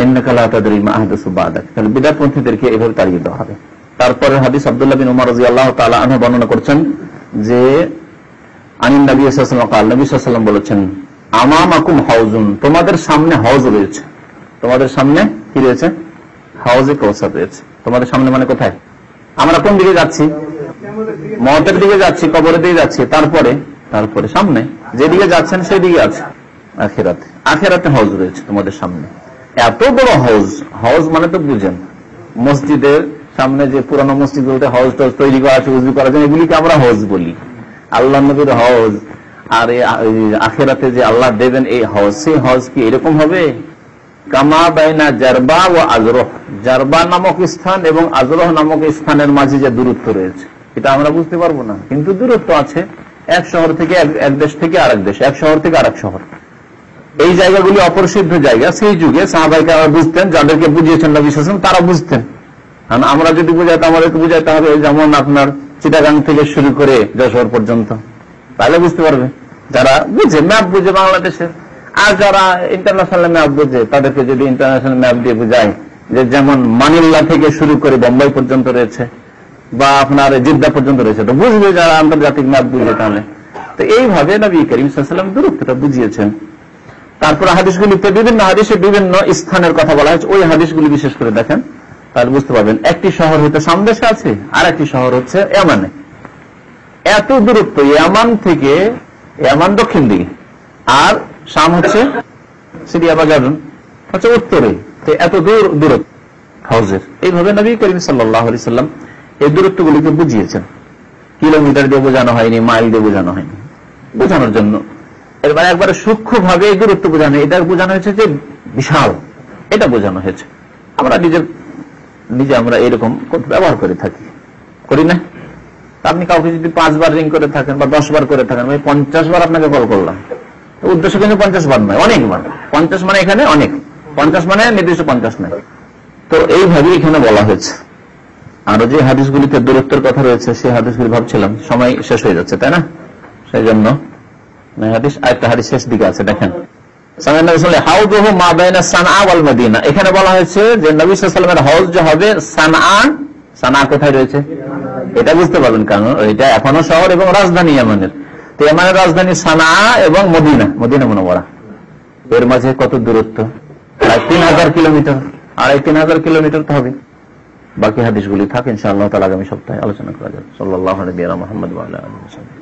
ইন্নাকা লা তাদরি মা আহদাসু বাদাক, তাহলে বিদআতপন্থীদেরকে এভাবে তাড়িয়ে দেওয়া হবে। তারপরে হাদিস আব্দুল্লাহ বিন উমর রাদিয়াল্লাহু তাআলা আনহু বর্ণনা করছেন যে আনিন নবী সাল্লাল্লাহু আলাইহি ওয়াসাল্লাম নবী সাল্লাল্লাহু আলাইহি ওয়াসাল্লাম বলেছেন আমামাকুম হাউজুন, তোমাদের সামনে হাউজ রয়েছে। তোমাদের সামনে কি রয়েছে? হাউজে কাউসার রয়েছে। তোমাদের সামনে মানে কোথায়? আমরা কোন দিকে যাচ্ছি? মওতের দিকে যাচ্ছি, কবরের দিকে যাচ্ছি। তারপরে তারপরে সামনে যেদিকে যাচ্ছেন সেই দিকে আছে আখিরাতে। আখিরাতে হাউজ রয়েছে তোমাদের সামনে। এত বড় হাউজ, হাউজ মানে তো বুঝেন মসজিদের সামনে যে পুরানো মসজিদ বলতে হাউজ টাউজ তৈরি করা আছে উজু করার জন্য, এগুলিকে আমরা হাউজ বলি। আল্লাহ নবীর হাউজ আর আখিরাতে যে আল্লাহ দেবেন এই হাউজ, সেই হাউজ কি এরকম হবে? কামা বাইনা জারবা ও আজরহ, জারবা নামক স্থান এবং আজরহ নামক স্থানের মাঝে যে দূরত্ব রয়েছে এটা আমরা বুঝতে পারবো না, কিন্তু দূরত্ব আছে এক শহর থেকে এক দেশ থেকে আরেক দেশ, এক শহর থেকে আরেক শহর। এই জায়গাগুলি অপরিসিদ্ধ জায়গা। সেই যুগে সাহাবাইকে বুঝতেন, যাদেরকে বুঝিয়েছেন নবী সাল্লাল্লাহু আলাইহি ওয়াসাল্লাম তারা বুঝতেন। কারণ আমরা যদি বুঝাইতে আমাদেরকে বুঝাইতে হবে যেমন আপনার চিটাগাং থেকে শুরু করে যশোর পর্যন্ত, তাহলে বুঝতে পারবে যারা বুঝে, ম্যাপ বুঝে বাংলাদেশের। আর যারা ইন্টারন্যাশনাল ম্যাপ বুঝে তাদেরকে যদি ইন্টারন্যাশনাল ম্যাপ দিয়ে বুঝায় যে যেমন মানিলা থেকে শুরু করে বোম্বাই পর্যন্ত রয়েছে বা আপনার জিদ্দা পর্যন্ত রয়েছে, তো বুঝবে যারা আন্তর্জাতিক ম্যাপ বুঝে। তাহলে তো এইভাবে নবী করিম সাল্লাল্লাহু আলাইহি ওয়াসাল্লাম দূরত্বটা বুঝিয়েছেন। তারপর হাদিসগুলিতে বিভিন্ন হাদিসে বিভিন্ন স্থানের কথা বলা হয়েছে, ওই হাদিসগুলি বিশেষ করে দেখেন তাহলে বুঝতে পারবেন। একটি শহর হয়তো সামদেশে আছে, আর একটি শহর হচ্ছে ইয়ামানে। এত দূরত্ব ইয়ামান থেকে, ইয়ামান দক্ষিণ দিকে আর শাম হচ্ছে সিরিয়া বা জর্ডান হচ্ছে উত্তরে, তো এত দূরত্ব হাউজের। এইভাবে নবী করিম সাল্লাল্লাহু আলাইহি ওয়াসাল্লাম এই দূরত্বগুলিকে বুঝিয়েছেন। কিলোমিটার দিয়ে বোঝানো হয়নি, মাইল দিয়ে বোঝানো হয়নি, বোঝানোর জন্য এবার একবারে সূক্ষ্ম ভাবে এই দূরত্ব বোঝানো, এটা বোঝানো হয়েছে যে বিশাল, এটা বোঝানো হয়েছে। আমরা নিজে আমরা এরকম ব্যবহার করে থাকি, করি না? আপনি কাউকে যদি 5 বার রিং করে থাকেন বা 10 বার করে থাকেন, 50 বার আপনাকে কল করলাম, উদ্দেশ্য কিন্তু 50 বার নয়, অনেকবার। 50 মানে এখানে অনেক, 50 মানে নির্দিষ্ট 50 নয়। তো এইভাবে এখানে বলা হয়েছে। আরো যে হাদিসগুলিতে দূরত্বের কথা রয়েছে সেই হাদিসগুলি ভাবছিলাম সময় শেষ হয়ে যাচ্ছে, তাই না? সেই জন্য হাদিস আরেকটা হাদিস শেষ দিকে আছে, দেখেন। এখানে বলা হয়েছে যে নবী সাল্লাল্লাহু আলাইহি ওয়াসাল্লামের হাউজ যে হবে সানা কোথায় রয়েছে এটা বুঝতে পারবেন, কারণ এটা এখনো শহর এবং রাজধানী ইয়ামানের। তো ইয়ামানের রাজধানী সানা এবং মদিনা মুনাওয়ারা, এর মাঝে কত দূরত্ব? প্রায় 3000 কিলোমিটার, 2500 কিলোমিটার তো হবে। বাকি হাদিসগুলি থাকে ইনশাআল্লাহ তাআলা আগামী সপ্তাহে আলোচনা করা যাবে। সাল্লাল্লাহু আলাইহি ওয়া সাল্লাম।